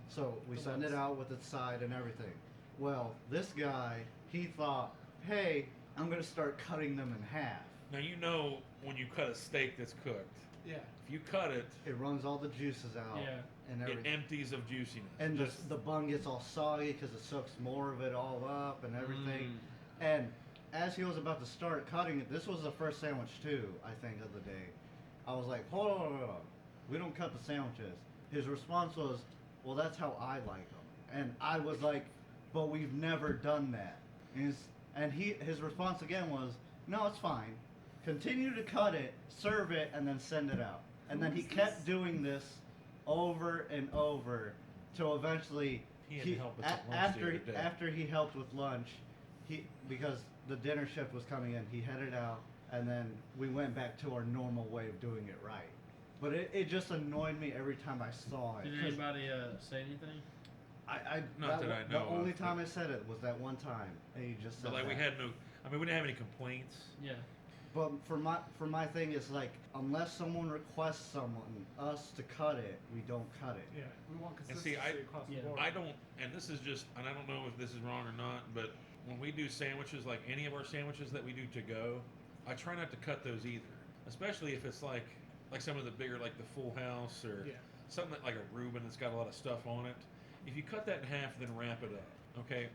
So we send it out with its side and everything. Well, this guy, he thought, hey, I'm gonna start cutting them in half. Now you know when you cut a steak that's cooked. Yeah. If you cut it, It runs all the juices out. Yeah. And it everything. empties of juiciness. And Just- the bun gets all soggy because it soaks more of it all up and everything. Mm. And as he was about to start cutting it, this was the first sandwich too, I think, of the day. I was like, hold on. We don't cut the sandwiches. His response was, well, that's how I like them. And I was like, but we've never done that. And his response again was, no, it's fine. Continue to cut it, serve it, and then send it out. And then he kept doing this over and over till eventually He had to help us at lunch the other day. after he helped with lunch, because the dinner shift was coming in, he headed out, and then we went back to our normal way of doing it right. But it just annoyed me every time I saw it. Did 'cause anybody say anything? Not that I know The only of, time but- I said it was that one time, and he just said But like we that. had no, I mean we didn't have any complaints. Yeah. But for my thing, it's like unless someone requests us to cut it, we don't cut it. Yeah. We want And consistency see, across yeah. the board. I don't, and this is just, and I don't know if this is wrong or not, but when we do sandwiches, like any of our sandwiches that we do to go, I try not to cut those either. Especially if it's like some of the bigger, like the Full House or Yeah. something like a Reuben that's got a lot of stuff on it. If you cut that in half, then wrap it up. Okay?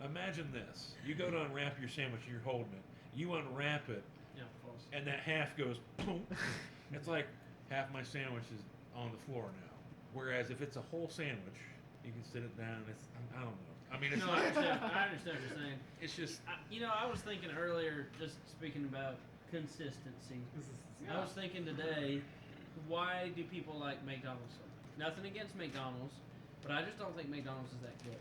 Imagine this: you go to unwrap your sandwich, you're holding it. You unwrap it, Yeah. False. and that half goes boom. It's like half my sandwich is on the floor now. Whereas if it's a whole sandwich, you can sit it down. I don't know. I mean, it's No, not. I understand what you're saying. It's just I was thinking earlier, just speaking about consistency. This is, I was thinking today, why do people like McDonald's so much? Nothing against McDonald's, but I just don't think McDonald's is that good.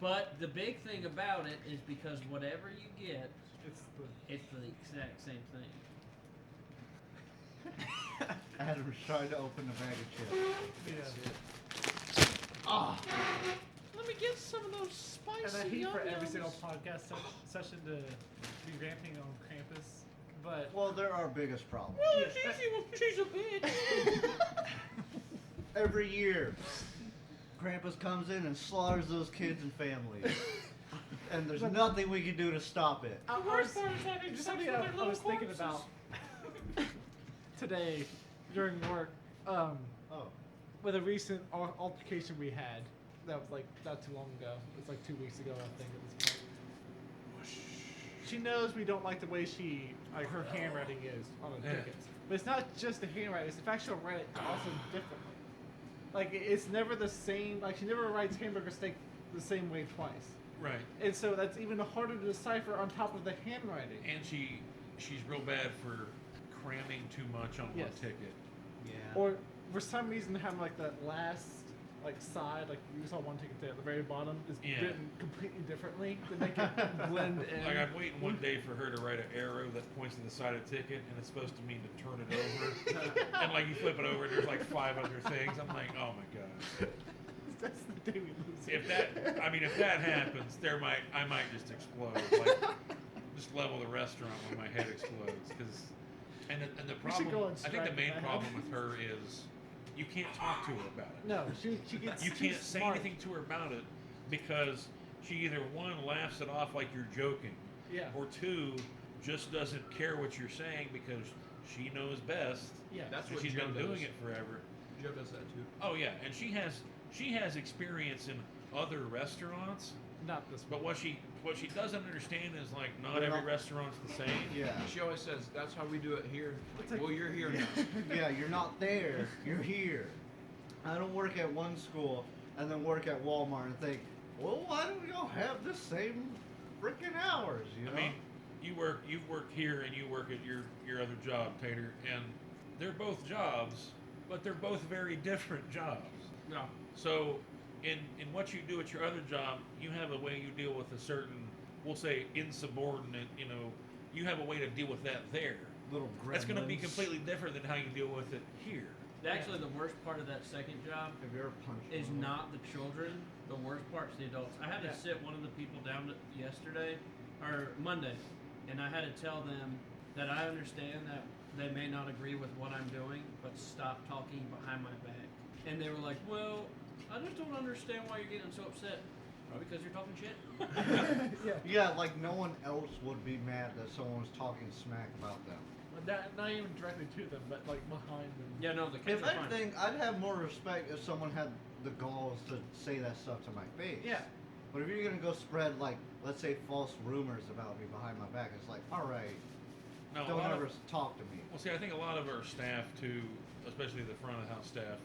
But the big thing about it is because whatever you get, it's the it's the exact same thing. Adam's trying to open the bag of chips. yeah. Ah, Let me get some of those spicy And I hate for every yum-yums. single podcast session to be ranting on Krampus, but well, they're our biggest problem. Well, she's a bitch. Every year, Krampus comes in and slaughters those kids and families. And there's nothing we can do to stop it. The worst part is having just sex something with their I little was thinking corpses. about today during work, Oh, with a recent altercation we had. That was like not too long ago. It was like 2 weeks ago, I think, at this point. She knows we don't like the way her handwriting is on the Yeah. tickets. But it's not just the handwriting, it's the fact she'll write it also differently. Like, it's never the same, like, she never writes hamburger steak the same way twice. right. And so that's even harder to decipher on top of the handwriting. And she's real bad for cramming too much on Yes. one ticket. yeah. Or for some reason having like that last side, like you saw one ticket there at the very bottom is Yeah. written completely differently to make it blend in. Like I'm waiting one day for her to write an arrow that points to the side of the ticket, and it's supposed to mean to turn it over. And like you flip it over, and there's like 5 other things. I'm like, oh my god. That's the day we lose. If that happens, I might just explode. Like, just level the restaurant when my head explodes. And the We should go problem, on I think the strike main if that problem happens. with her is you can't talk to her about it. No, she gets You too can't say smart. anything to her about it because she either one laughs it off like you're joking, Yeah. or two just doesn't care what you're saying because she knows best. Yeah. That's And what she's Joe been does. doing it forever. Joe does that too. Oh yeah, and she has experience in other restaurants, Not this but what she doesn't understand is like not They're every not- restaurant's the same. Yeah. She always says, "That's how we do it here." It's like- Well, you're here now. Yeah, you're not there. You're here. I don't work at one school and then work at Walmart and think, well, why don't we all have the same freaking hours? You know? I mean, you've worked here and you work at your other job, Tater, and they're both jobs, but they're both very different jobs. No. So, in what you do at your other job, you have a way you deal with a certain, we'll say, insubordinate. You have a way to deal with that there. little gremlins. That's going to be completely different than how you deal with it here. Actually, the worst part of that second job Have you ever punched is one? not the children. The worst part's the adults. I had to Yeah. sit one of the people down yesterday, or Monday, and I had to tell them that I understand that they may not agree with what I'm doing, but stop talking behind my back. And they were like, well, I just don't understand why you're getting so upset. Probably because you're talking shit. Yeah. Yeah, like no one else would be mad that someone was talking smack about them. Not even directly to them, but like behind them. Yeah, no, the kids If are fine. anything, I'd have more respect if someone had the galls to say that stuff to my face. Yeah. But if you're gonna go spread like, let's say, false rumors about me behind my back, it's like, all right, No, a don't lot of- ever talk to me. Well, see, I think a lot of our staff too, especially the front of the house staff,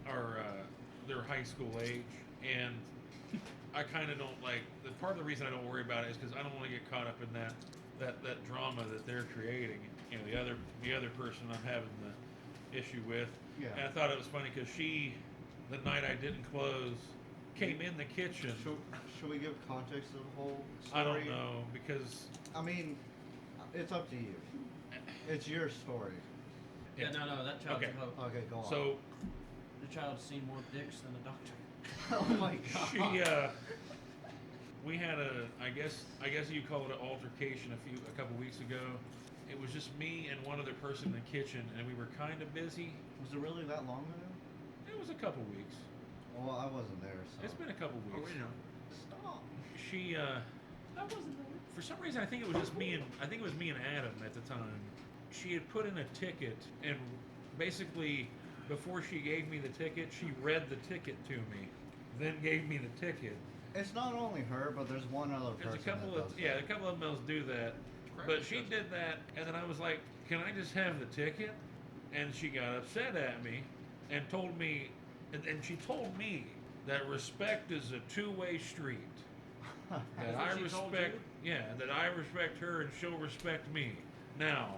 are they're high school age, and I kind of don't like. Part of the reason I don't worry about it is because I don't want to get caught up in that drama that they're creating. You know, the other person I'm having the issue with. Yeah. And I thought it was funny because she, the night I didn't close, came in the kitchen. Should we give context to the whole story? I don't know because I mean, it's up to you. It's your story. Yeah, no, that child's Okay. a hoe. Okay, go on. so The child's seen more dicks than a doctor. oh my god. she we had I guess you call it an altercation a couple weeks ago. It was just me and one other person in the kitchen, and we were kind of busy. Was it really that long ago? It was a couple weeks. Well, I wasn't there, so. It's been a couple Oh, weeks. we know. Stop. She I wasn't there. for some reason I think it was just me and Adam at the time. She had put in a ticket, and basically before she gave me the ticket, she read the ticket to me, then gave me the ticket. It's not only her, but there's one other person. There's a couple that of does a that. couple of males do that, but she did that, and then I was like, "Can I just have the ticket?" And she got upset at me, and told me, and she told me that respect is a two-way street. That That's I what she told respect, yeah, that I respect her and she'll respect me. Now,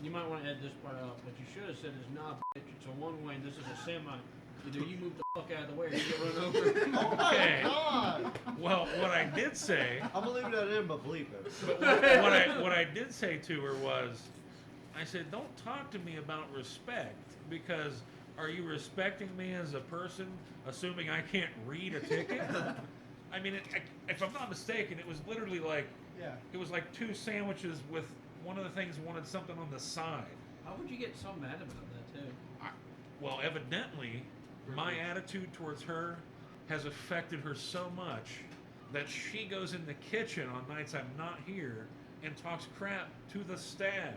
You might want to edit this part out, but you should have said it's not bitch, it's a one-way and this is a semi. Either you move the fuck out of the way or you get run over. Oh my Okay. god! well, what I did say, I'm gonna leave that in, but bleep it. but what I did say to her was, I said, "Don't talk to me about respect, because are you respecting me as a person, assuming I can't read a ticket?" I mean, if I'm not mistaken, it was literally like, Yeah. it was like 2 sandwiches with one of the things wanted something on the side. How would you get so mad about that too? Well, evidently, my attitude towards her has affected her so much that she goes in the kitchen on nights I'm not here and talks crap to the staff.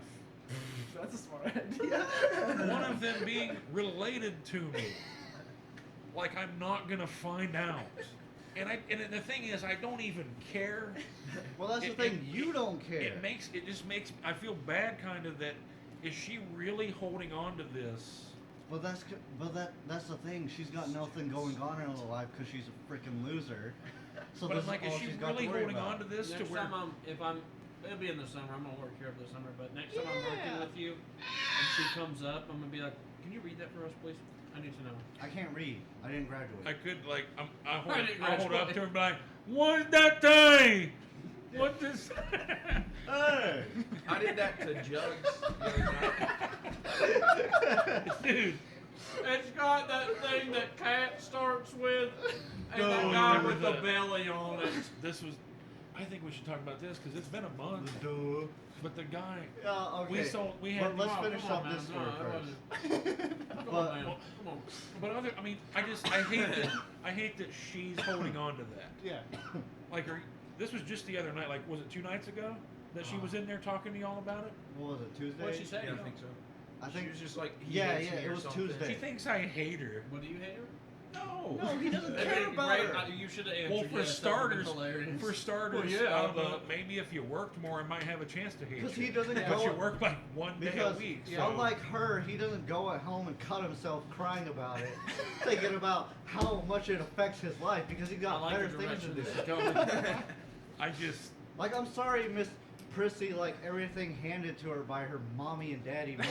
That's a smart idea. One of them being related to me. Like I'm not gonna find out. And the thing is, I don't even care. Well, that's the It- thing. You don't care. It just makes I feel bad, kind of, that is she really holding on to this? But that's the thing. She's got nothing going on in her life because she's a freaking loser. So But this I'm like, is all is she she's got really to worry holding about. on to this to Next where? time it'll be in the summer, I'm gonna work here over the summer, but next time I'm working Yeah. with you and she comes up, I'm gonna be like, can you read that for us, please? I need to know. I can't read. I didn't graduate. I could like I didn't I'll hold up graduate. to her and be like, "What's that thing? What this?" Hey! I did that to Jugs the other night. Dude, It's got that thing that cat starts with, and No, that guy remember with the the- belly on it. this was. I think we should talk about this because it's been a month. Duh. But the guy, Yeah, okay. we had. But let's Oh, finish come on, up man. this No, story that first. Come But- on, man. well, Come on. But I hate that she's holding on to that. Yeah. Like, this was just the other night. Like, was it 2 nights ago that she was in there talking to y'all about it? What was it, Tuesday? What'd she say? Yeah, I think so. I think She was just like, he Yeah, hates yeah, me it or was something. Tuesday. She thinks I hate her. What, do you hate her? No. No, he doesn't That'd care be about great. her. You should have answered. Well, for yes, that would've been starters, hilarious. Well, yeah, I don't know. but- Maybe if you worked more, I might have a chance to hate you. Because he doesn't But go. you work like 1 day a Because week. yeah, So. unlike her, he doesn't go at home and cut himself crying about it, thinking about how much it affects his life because he I got like better the things to direction do. this is going. I just. Like, I'm sorry, Miss Prissy, like everything handed to her by her mommy and daddy money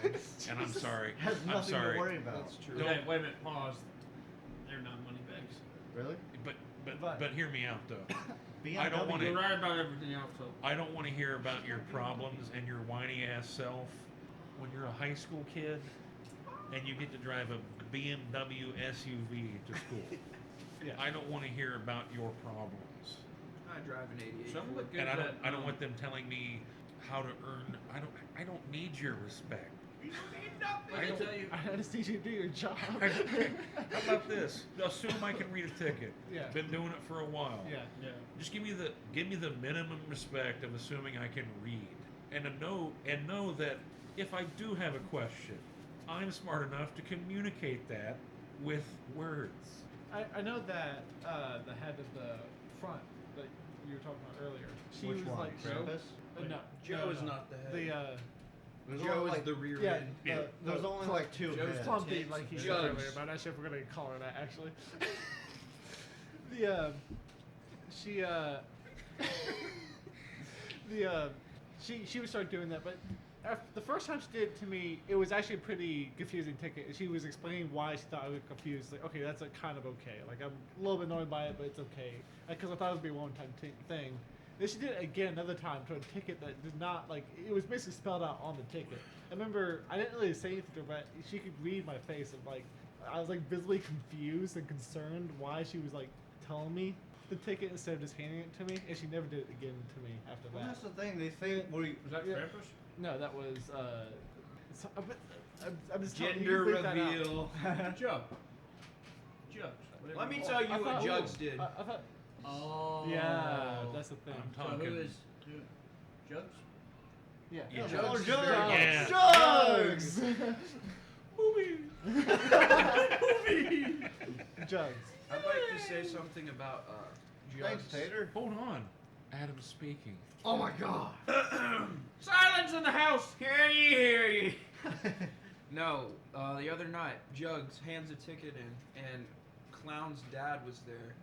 bags And I'm sorry. has I'm nothing sorry. to worry about. That's true. Don't- Okay, wait a minute. Pause. They're not money bags. Really? But hear me out though. BMW. don't wanna- You're right about everything else, though. I don't want to hear about your problems and your whiny ass self when you're a high school kid and you get to drive a BMW SUV to school. Yeah. I don't want to hear about your problems. I drive an 88. Some look good. And I that, don't want them telling me how to earn. I don't need your respect. Let me tell you. I just need you to do your job. How about this? Assume I can read a ticket. Yeah. Been doing it for a while. Yeah. Just give me the minimum respect of assuming I can read, and know that if I do have a question, I'm smart enough to communicate that with words. I know that the head of the front that you were talking about earlier. She Which was one? like Krampus? no, Joe is not the head. There's Joe only is like the rear yeah, end. Yeah. there's only like two Joe's heads. Clumpy, like he said Jugs. earlier, but I'm not sure if we're gonna call her that actually. She would start doing that, but the first time she did it to me, it was actually a pretty confusing ticket. She was explaining why she thought I was confused. Like, okay, that's kind of okay. Like, I'm a little bit annoyed by it, but it's okay. Because I thought it would be a one-time thing. Then she did it again another time to a ticket that did not, like, it was basically spelled out on the ticket. I remember, I didn't really say anything to her, but she could read my face and, like, I was, like, visibly confused and concerned why she was, like, telling me the ticket instead of just handing it to me, and she never did it again to me after Well, that. that's the thing. They think we. Was that Yeah. Krampus? No, that was, I'm just telling Gender you, bleep that out. reveal. Jugs. Whatever Let me you tell call you I what thought- Jugs did. I thought, Oh. yeah, that's the thing. I'm So talking. who is Jugs? Yeah. Yeah. No, Jugs is Jugs. very- Yeah. Jugs! Jugs. I'd like to say something about Thanks, Jugs. Tater. Hold on. Adam's speaking. Oh my god. Silence in the house! Hear ye, hear ye. No, the other night, Jugs hands a ticket in, and Clown's dad was there.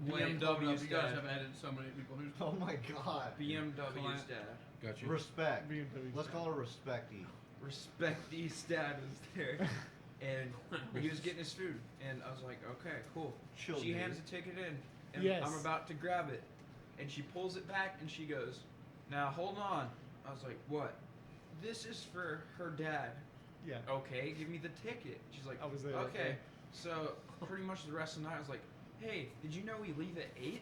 BMW's You guys dad. have added so many people. Who's Oh my god. BMW's dad. Got you. Respect. BMW's Let's dad. call her Respecty. Respecty's dad was there. And he was getting his food. And I was like, okay, cool. Chill, She dude. hands the ticket in. And Yes. I'm about to grab it. And she pulls it back and she goes, now hold on. I was like, what? This is for her dad. Yeah. Okay, give me the ticket. She's like, I was there, okay. okay. So pretty much the rest of the night I was like, hey, did you know we leave at 8?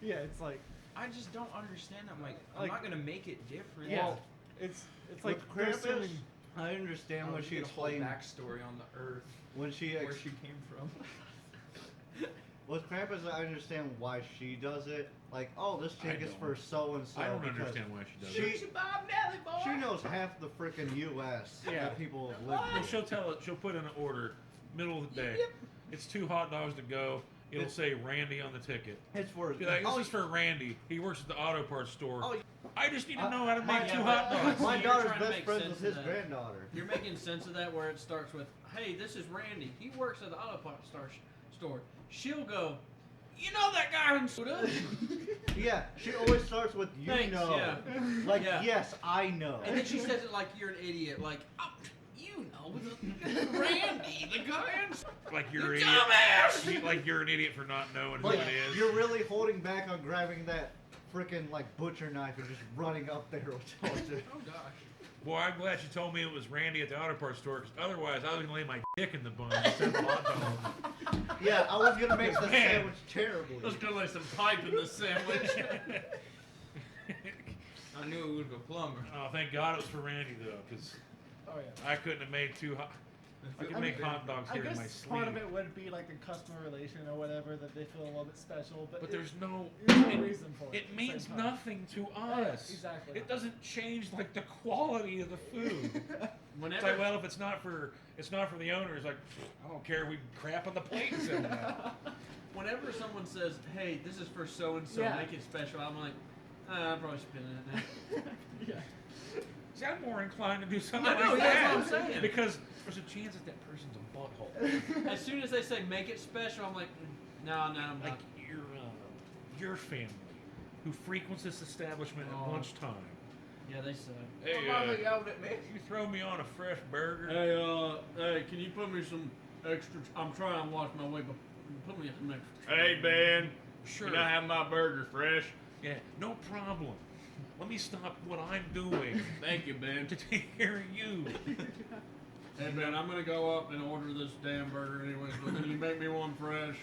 Yeah, it's like, I just don't understand. I'm like, I'm Like- not gonna make it different. yeah, it's like With they're Krampus, assuming. I understand Oh, when you she get a whole explained backstory on the earth, when she where she came from. with Krampus. I understand why she does it. Like, oh, this I ticket's don't. for so and so. I don't understand why she does she- it. She knows half the freaking U.S. Yeah. that people live Well, in. she'll tell it. She'll put in an order, middle of the day. It's 2 hot dogs to go. It'll say Randy on the ticket. It's for Be like, this is for Randy. He works at the auto parts store. Oh, I just need to know how to my- make 2 yeah, hot but- dogs. my You're daughter's trying to best make friends sense with his of that. granddaughter. You're making sense of that where it starts with, hey, this is Randy. He works at the auto parts store. She'll go, you know that guy in Suda? Yeah, she always starts with you Thanks, know. yeah. Like, Yeah. yes, I know. And then she says it like you're an idiot. Like, oh, you know, Randy, the guy in Like you're an You idiot. dumbass! Like you're an idiot for not knowing who Like, it is. you're really holding back on grabbing that freaking like butcher knife and just running up there with it. Oh, gosh. Boy, I'm glad she told me it was Randy at the auto parts store, because otherwise I was gonna lay my dick in the bun instead of a hot dog. Yeah, I was gonna make the Man. sandwich terribly. Let's go lay some pipe in the sandwich. I knew it was a plumber. Oh, thank God it was for Randy though, because Oh yeah. I couldn't have made 2 hot. I could make hot dogs I here in guess my sleeve. part of it would be like the customer relation or whatever that they feel a little bit special, but, But there's no reason for it. It at the means same time. nothing to Yeah, us. exactly. It doesn't change like the quality of the food. It's Whenever, like, well, if it's not for the owners, like I don't care. We crap on the plate and send it out. whenever someone says, hey, this is for so and so, Yeah. make it special, I'm like, I'm probably spinning it now. Yeah. See, I'm more inclined to do something I know, like that's that. what I'm saying. Because there's a chance that that person's a butthole. As soon as they say make it special, I'm like, no, I'm Like not. your family, who frequents this establishment Oh. at lunchtime. Yeah, they suck. Hey, My mama yelled at me. you throw me on a fresh burger. Hey, can you put me some extra? I'm trying to wash my way, but put me some extra. Hey, Ben. Sure. Can I have my burger fresh? Yeah, no problem. Let me stop what I'm doing Thank you, Ben. to take care of you. Hey, Ben, I'm gonna go up and order this damn burger anyways, but can you make me one fresh?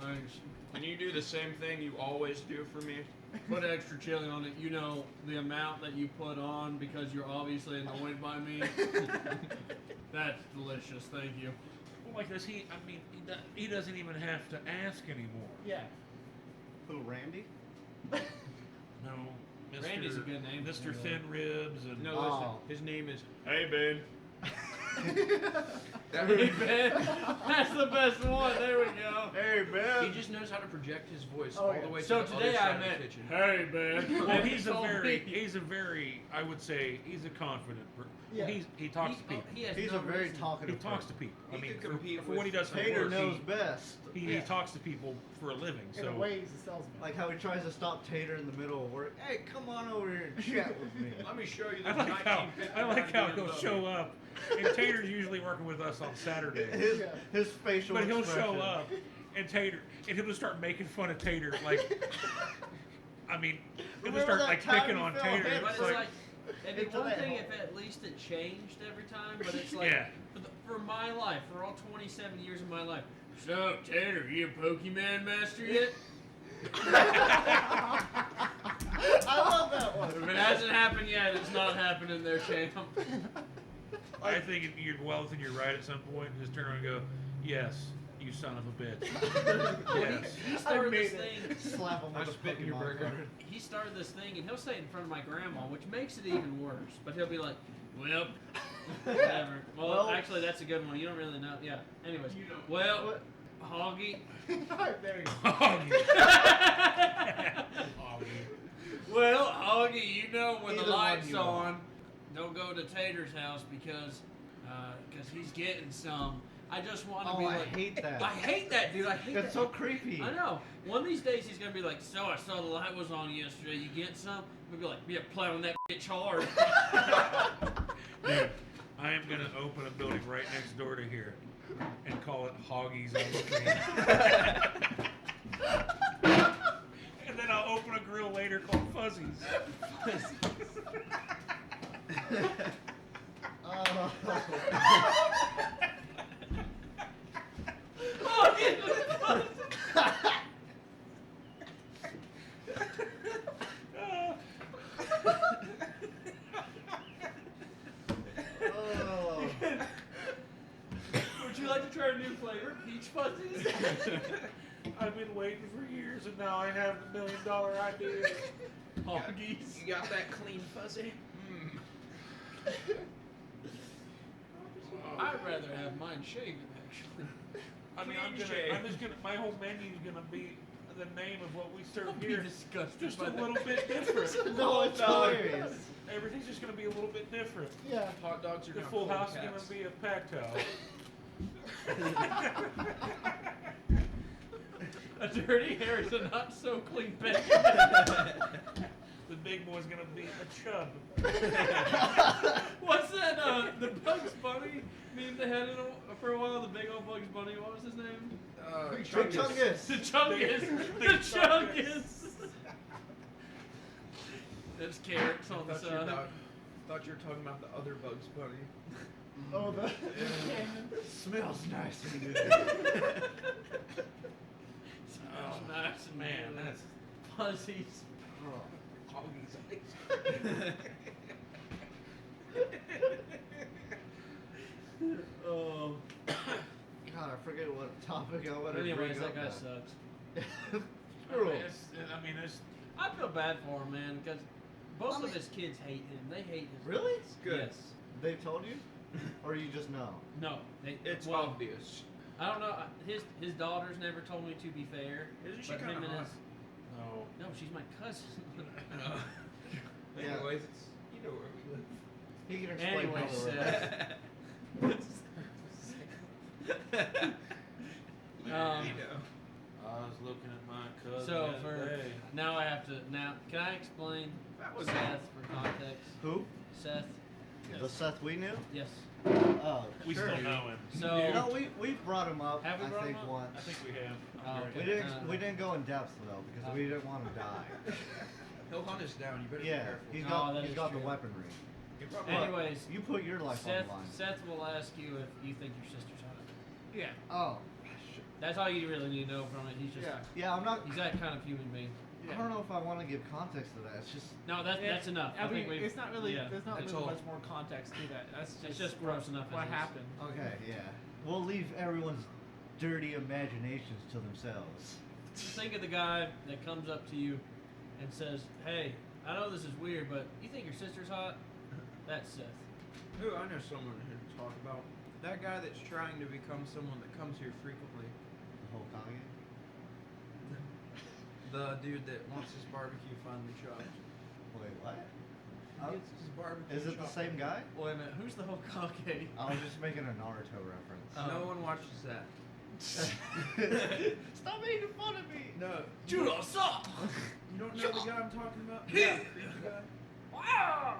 Thanks. Can you do the same thing you always do for me? put extra chili on it. You know the amount that you put on because you're obviously annoyed by me. That's delicious. Thank you. Well, like this, he doesn't even have to ask anymore. Yeah. Who, Randy? No. Mr. Randy's a good name. Mr. Thin Ribs and No, Oh. listen. His name is Hey Ben. Hey, Ben. That's the best one. There we go. Hey, He just knows how to project his voice Oh, all yeah. the way So to the today other I side met- of the kitchen. Hey, man. Well, he's a told very, me. I would say, he's a confident. Yeah. He talks to people. He has He's no a very reason. He talkative talks to person. people. He I mean, could compete for what he with does for Tater work, knows best. he talks to people for a living. In So a way, he's a salesman. Like how he tries to stop Tater in the middle of work. Hey, come on over here and chat with me. Let me show you I this like how he'll BMW. show up. And Tater's usually working with us on Saturdays. His facial But he'll expression. show up, and he'll just start making fun of Tater. Like, I mean, he'll just Remember start like that time picking you on fell Tater. head But It's it's like, like, it'd be Into one that thing hole. if at least it changed every time, but it's like, Yeah. for my life, for all 27 years of my life, so, Tater, you a Pokemon master yet? I love that one. If it hasn't happened yet, it's not happening there, champ. I think you're well within your right at some point, and just turn around and go, "Yes, you son of a bitch." Yes. He started this made it. thing. Slap him I with a spit in your Pokemon burger. card. He started this thing, and he'll say it in front of my grandma, which makes it even worse. But he'll be like, "Well, whatever." Well, actually, that's a good one. You don't really know. Yeah. Anyways, well, What? Hoggy. There you go. Well, Hoggy, you know when the Either one light's you on, want. don't go to Tater's house because he's getting some. I just want to Oh, be I like, hate that. I hate that, dude. I hate That's that. so creepy. I know. One of these days he's gonna be like, so I saw the light was on yesterday. You get some? We'll be like, yeah, play on that bitch hard. Dude, I am gonna open a building right next door to here and call it Hoggies on the Street. And then I'll open a grill later called Fuzzies. Oh. Oh. Would you like to try a new flavor? Peach fuzzies? I've been waiting for years, and now I have the $1 million idea. Hoggies. You got that clean fuzzy? I'd rather have mine shaven, actually. I mean, my whole menu is gonna be the name of what we serve Don't be here. disgusted Just by a that. little bit different. No, it's hilarious. Everything's just gonna be a little bit different. Yeah. Hot dogs are The now full cold house is cats. gonna be a packed house. A dirty hair is a not so clean bed. The big boy's gonna be a chub. What's that? The Bugs Bunny meme they had for a while. The big old Bugs Bunny. What was his name? Big Chungus. Chungus. The Chungus. Big The Chungus. There's carrots on the side. Thought you were talking about the other Bugs Bunny. Oh, the Smells nice and good. Smells nice and Man, good. that's fuzzies. Oh. God, I forget what topic I wanted to Anyways, bring that up guy now. sucks. Screw him. it's I feel bad for him, man, because both of his kids hate him. They hate his Really? kids. Good. Yes. They've told you? Or you just know? No. It's well, obvious. I don't know. His daughters never told me, to be fair. Isn't she but kind him of and hot? his no. no, she's my cousin. Yeah. Anyways, it's, you know where we live. He can explain Anyways, how it works. You know. I was looking at my cousin. So the for other day. now, I have to can I explain That was Seth for context? Who? Seth. The Seth we knew? Yes. Oh, We sure. still know him. So No, we've brought him up. Have we I brought think him up? once. I think we have. Oh, We okay. didn't go in depth though because we didn't want to die. He'll hunt us down. You better be Yeah, careful. that he's is got true. the weaponry. You probably Anyways, You put your life Seth, on the line. Seth will ask you if you think your sister's hot. yeah. Oh, That's all you really need to know from it. He's just Yeah. yeah. I'm not. he's that kind of human being. I don't know if I want to give context to that. It's just No, that's enough. I mean, think we've, it's not really. Yeah. There's not That's really all. much more context to that. That's just, It's just gross enough What as is. happened? okay. Yeah, we'll leave everyone's dirty imaginations to themselves. Think of the guy that comes up to you and says, "Hey, I know this is weird, but you think your sister's hot?" That's Seth. Who I know someone who to talk about. That guy that's trying to become someone that comes here frequently. The whole Kanye. The dude that wants his barbecue finally chopped. Wait, what? He gets his barbecue Is it the chopped. same guy? Wait a minute, who's the whole Hokage? I was just making a Naruto reference. No one watches that. Stop making fun of me. No. Judo stop! You don't know the guy I'm talking about? Yeah. Creepy guy. Wow!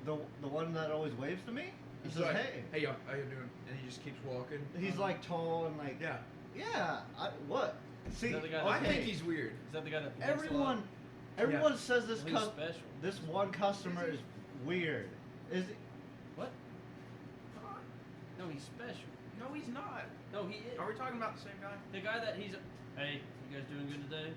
The one that always waves to me? He He's says, like, hey. Hey, y'all, how you doing? And he just keeps walking. He's like tall and like. Yeah. Yeah. What? See, that the guy Oh, I that- think he's weird. Is that the guy that blinks a everyone, lot? everyone says this Well, he's special. this one customer is weird. Is it? What? No, he's special. No, he's not. No, he is. Are we talking about the same guy? The guy that he's. Hey, you guys doing good today?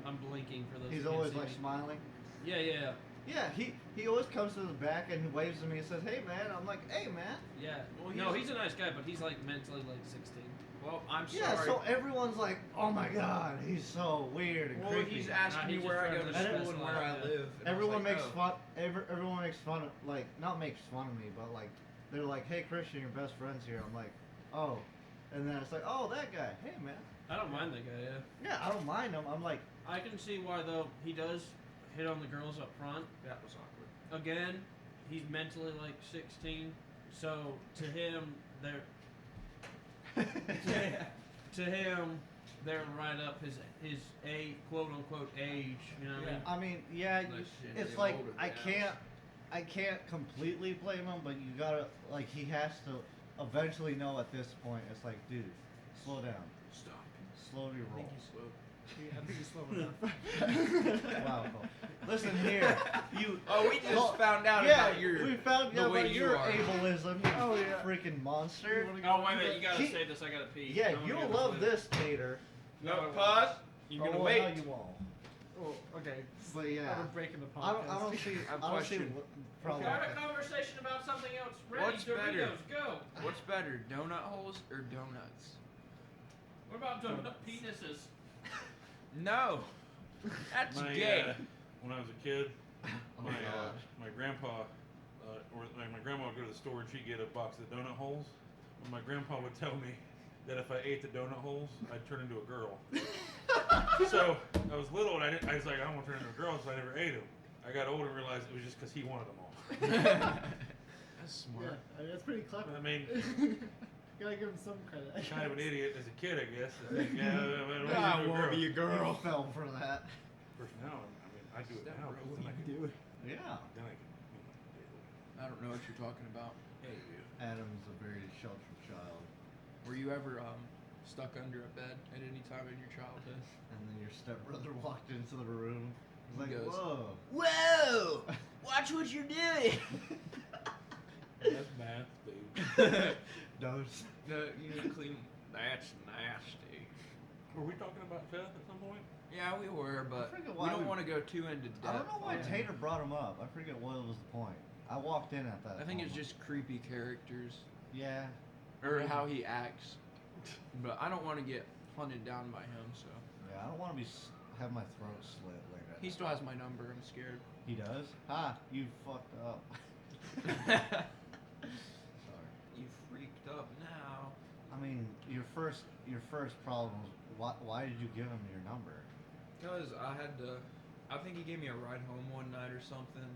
I'm blinking for those. He's who can't always see like me. smiling. Yeah, yeah, Yeah, he always comes to the back and waves to me and says, "Hey man." I'm like, "Hey man." yeah. Well, No, he's a nice guy, but he's like mentally like 16. Well, I'm sorry. Yeah, so everyone's like, "Oh my god, he's so weird and well, creepy." he's asking Nah, me he's where I just go to trying to school and where I specialize, live. And I was Everyone like, makes oh. fun. Everyone makes fun of not makes fun of me, but like they're like, "Hey Christian, your best friend's here." I'm like, "Oh," and then it's like, "Oh, that guy. Hey man." I don't mind that guy. Yeah. Yeah, I don't mind him. I'm like, I can see why though. He does hit on the girls up front. That was awkward. Again, he's mentally like 16, so to him, they're to him, they're right up his quote unquote age. You know what I mean? I mean, yeah, Nice shit. it's They like molded I the can't completely blame him, but you gotta like he has to eventually know at this point. It's like, dude, slow down, Stop. slow your I roll. think he's slow. I think he's slow enough. Wow. Cole. Listen here, you. Oh, we just Well, found out yeah, about your. we found the out way about you your are. ableism, you Oh, yeah. freaking monster. Oh wait a minute, you gotta He- say this. I gotta pee. Yeah, I'm gonna you'll go love later. this, Tater. No, pause. You're gonna Oh, wait. No, you won't. Oh, okay. But yeah, We're breaking the podcast. I don't see. I have I don't see question. what Have problem. a conversation about something else. Ready, What's Doritos, better? go. What's better, donut holes or donuts? What about donut penises? No. That's gay. When I was a kid, Oh my gosh. my grandpa, or like my grandma would go to the store and she'd get a box of donut holes. And my grandpa would tell me that if I ate the donut holes, I'd turn into a girl. So I was little and I was like, I don't want to turn into a girl, so I never ate them. I got older and realized it was just because he wanted them all. That's Yeah, smart. I mean, that's pretty clever. I mean, Gotta give him some credit. kind of an idiot as a kid, I guess. I think, yeah, I want to be a girl. You fell for that. Of course, now, I mean, I do it Step now. bro, because what then I you can- do? Yeah. Then I can. I don't know what you're talking about. Hey, Adam's a very sheltered child, Were you ever stuck under a bed at any time in your childhood? and then your stepbrother walked into the room. He's like, He goes, "Whoa." Whoa! Watch what you're doing. that's math, dude. Don't. No, you need to clean. That's nasty. Were we talking about Seth at some point? Yeah, we were, but forget we why don't we- want to go too into depth. I don't know why on it. Tater brought him up. I forget what was the point. I walked in at that. I think it's moment. just creepy characters Yeah. or how he acts. But I don't want to get hunted down by him, so Yeah. I don't want to be have my throat slit like that. he still has my number. I'm scared. He does. Ha! You fucked up. Sorry. You freaked up now. I mean, your first problem was why did you give him your number? Because I had to. I think he gave me a ride home one night or something.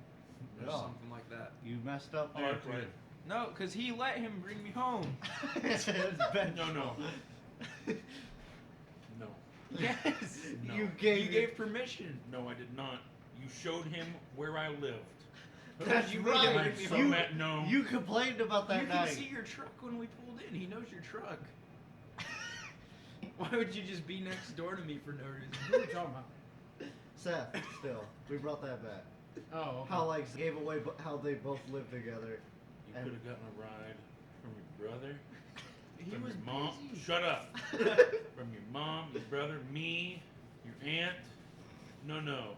Or Yeah. something like that. You messed up Oh, there. that's right. No, because he let him bring me home. It's vengeful. No. No. Yes. No. You You gave gave permission. No, I did not. You showed him where I lived. That's You right. made him I'm so You, mad. No. you complained about that You night. can see your truck when we pulled in. He knows your truck. Why would you just be next door to me for no reason? What are you talking about? Seth, still, we brought that back. Oh, okay. How like gave away how they both live together. You And- could have gotten a ride from your brother, He from was your mom. busy. Shut up. From your mom, your brother, me, your aunt. No.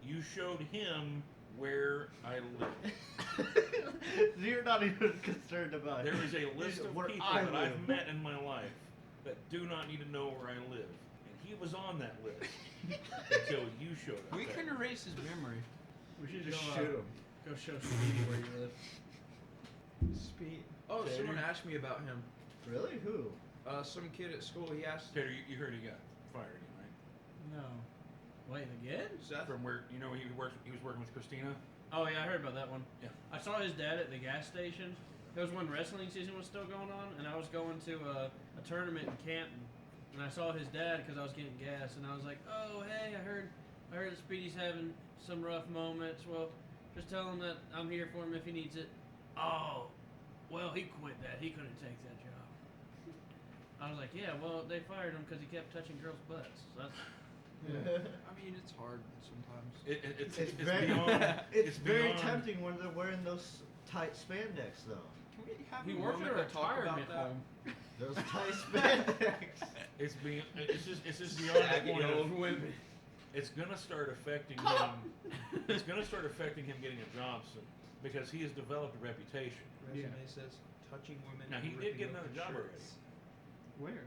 You showed him where I live. You're not even concerned about There it. is a list of Where people I that live. I've met in my life that do not need to know where I live. And he was on that list until you showed up. We there. can erase his memory. We should Just go, shoot him. go show Speedy where you live. Speed. Oh, Tater. someone asked me about him. Really? Who? Some kid at school. He asked. Tater, you heard he got fired again, right? No. Wait, again? Is that From where he was working with Christina. Oh yeah, I heard about that one. Yeah. I saw his dad at the gas station. It was when wrestling season was still going on, and I was going to a tournament in Canton, and I saw his dad because I was getting gas, and I was like, "Oh hey, I heard that Speedy's having some rough moments. Well, just tell him that I'm here for him if he needs it." Oh, well, he quit that. He couldn't take that job. I was like, "Yeah, well, they fired him because he kept touching girls' butts." So that's I mean, it's hard sometimes. It's very, beyond. it's very beyond- tempting when they're wearing those tight spandex, though. Can we have he a worked at moment a to talk about retirement that? home. Those tight spandex. It's beyond. It's just beyond the Saggy point old of. women. It's gonna start affecting him. It's gonna start affecting him getting a job soon because he has developed a reputation. Resume says touching women. Now, he and did get ripping another open job shirts. Where?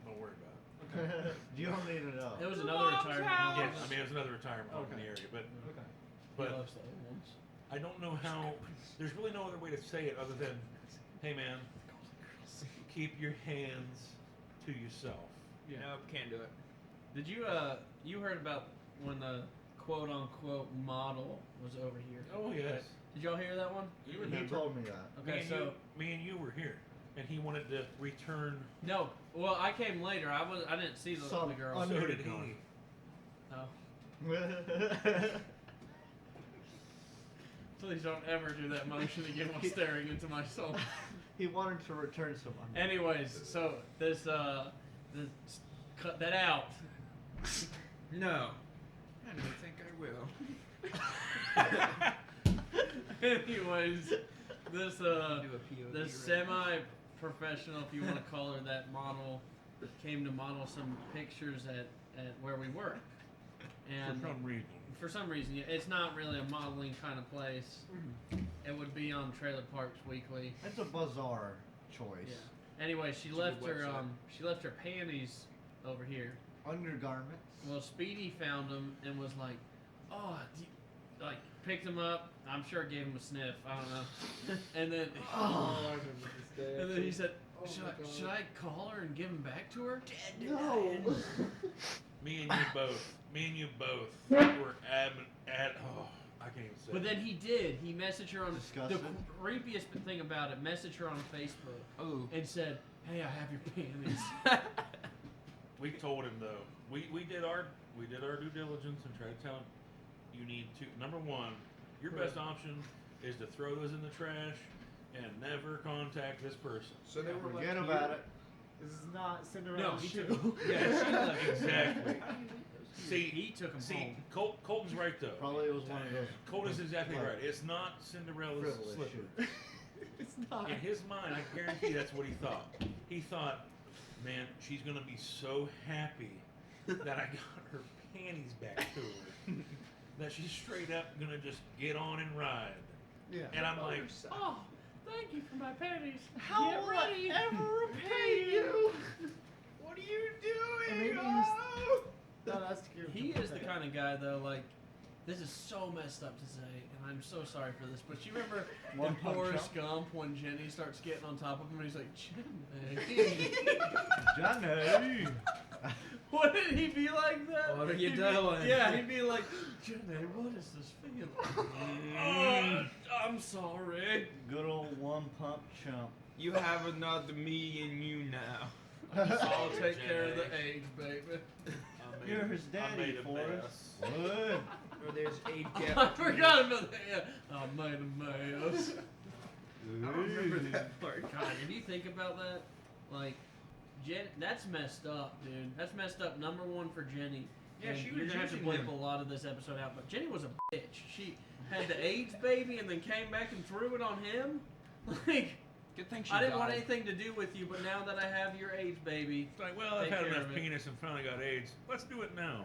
Don't worry about it. You don't need to know. It was another retirement home. Yes, I mean it was another retirement home in the area, Okay. He but loves the old ones. I don't know how. There's really no other way to say it other than, "Hey man, keep your hands to yourself." Yeah. Nope, can't do it. Did you you heard about when the quote unquote model was over here? Oh yes, Did y'all hear that one? you He remember. told me that. Okay, so me and you were here, and he wanted to return. no. Well, I came later. I didn't see the Some girl. un- So Under did the he. Oh, please don't ever do that motion again while staring into my soul. He wanted to return some. Anyways, so this cut that out. No. I don't think I will. Anyways, this Do a POV the right semi-professional, if you want to call her that, model came to model some pictures at where we work, and For some reason. for some reason, yeah, it's not really a modeling kind of place. It would be on Trailer Parks Weekly. That's a bizarre choice. Yeah. Anyway, she It's a left good her website. she left her panties over here. Undergarments. Well, Speedy found them and was like, "Oh," like picked them up. I'm sure gave him a sniff. I don't know. And then, and then he said, "Should I call her and give them back to her?" No. Me and you both were oh, I can't even say. But it. then he did. He messaged her on Disgusted? the creepiest thing about it. Messaged her on Facebook Oh. and said, "Hey, I have your panties." We told him though. We did our due diligence and tried to tell him you need to. Number one, your best option is to throw those in the trash and never contact this person. So they were Forget left about here. it. This is not No, Cinderella's he shoe. took. Yeah, she left. Exactly. See, he took him home. Colton's right though. Probably it was one of those Colton's exactly Like, right. It's not Cinderella's frivolous slipper. shoes. It's not. In his mind, I guarantee that's what he thought. He thought, man, she's gonna be so happy that I got her panties back to her that she's straight up gonna just get on and ride. Yeah. And I'm like, Oh, thank you for my panties. How Get will ready. I ever repay you? What are you And maybe doing? he's- Oh! No, that's cute. He is the kind of guy though, like, this is so messed up to say, and I'm so sorry for this, but you remember One in Punch Forrest Out? Gump when Jenny starts getting on top of him and he's like, Jenny. Johnny. What did he be like that? What are you He'd be- doing? Yeah, he'd be like, Jenny, what is this feeling? Oh, I'm sorry. Good old one pump chump. You have another me and you now. I'll take Jenny. care of the age, baby. You're his I daddy, made a Forrest. mess. Good. Or there's a I gap. forgot about that. Yeah, I made a mess. I don't remember that part. God, if you think about that, like, that's messed up, dude. That's messed up. Number one for Jenny. Yeah, And she you're was gonna have to using bleep them. a lot of this episode out, but Jenny was a bitch. She had the AIDS baby and then came back and threw it on him. Like, Good thing she I didn't want died. anything to do with you, but now that I have your AIDS baby, It's like, well, I've Take had care enough of it. penis and finally got AIDS. Let's do it now.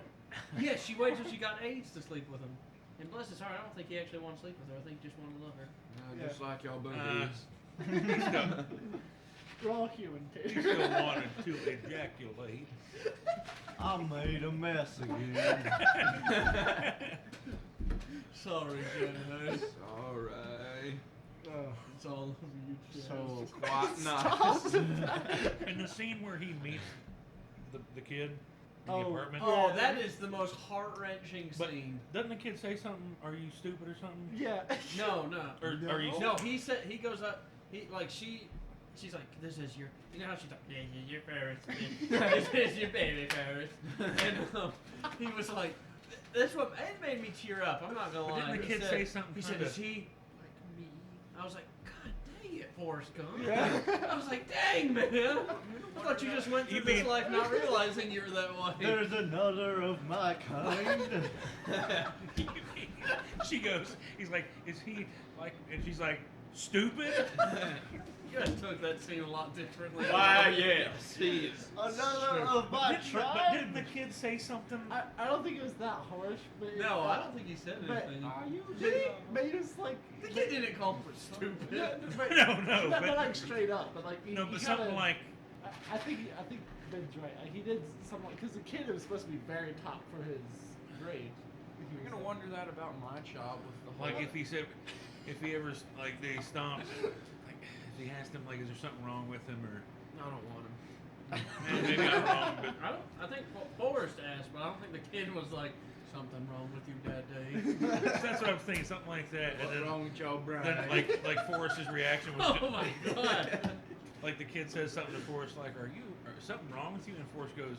Yeah, she waited till she got AIDS to sleep with him. And bless his heart, I don't think he actually wanted to sleep with her. I think he just wanted to love her. No, just like y'all buddies. We're all human, He Tater. still wanted to ejaculate. I made a mess again. Sorry, Jenna. Alright. It's all over you, Jess. So Quite nice. In the scene where he meets the kid in the Oh, apartment. Oh, that is the most heart-wrenching But scene. doesn't the kid say something? Are you stupid or something? Yeah. No. Or are you? No, he goes up. She's like, this is your. You know how she's like, this is your ferret. This is your baby ferret. And he was like, that's what it made me tear up. I'm not gonna But lie. didn't the He kid said- say something? He said, kinda- is he like me? I was like, God dang it, Forrest Gump. Yeah. I was like, dang, man. I thought you just went through You this mean- life not realizing you were that way. there's another of my kind. She goes. He's like, is he like? And she's like, stupid. You guys took that scene a lot differently. Why, yes, he is. Another of my But tribe. didn't the kid say something? I don't think it was that harsh, but No, I don't think he said But anything. Are you Did he? But he was like. The kid didn't call him stupid. Yeah, but, No, not but like straight up, but like no, he but kinda, something like. I think Ben's right. Like, he did something because the kid was supposed to be very top for his grade. You're gonna wonder that about my child with the whole. Like if he said, if he ever like they stopped, like if he asked him like, is there something wrong with him or I don't want him. maybe I'm wrong, but I think Forrest asked, but I don't think the kid was like, something wrong with you, Dad Dave. that's what I'm thinking, something like that. And What's then, wrong with y'all, Brian? then like Forrest's reaction was Oh my God. like the kid says something to Forrest like, are something wrong with you? And Forrest goes,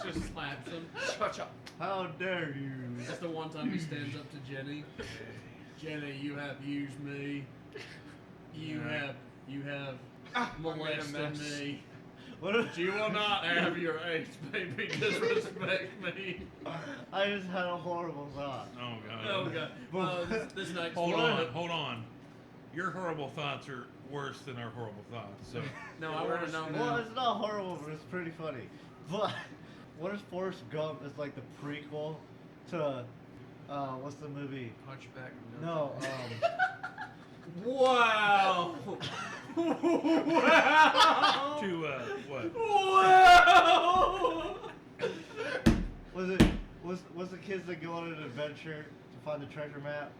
Just slaps him. Shut up. How dare you? That's the one time he stands up to Jenny. Jenny, you have used me. You have I made a molested mess. me. What if You will not have your ace, baby. Disrespect me. I just had a horrible thought. oh god. Oh God. This night's Hold fun. on. Your horrible thoughts are worse than our horrible thoughts. So No, I want to know Well, now. it's not horrible, but it's pretty funny. But what if Forrest Gump is like the prequel to what's the movie? Hunchback. No, Wow. Wow. to what? Wow. was the kids that go on an adventure to find the treasure map?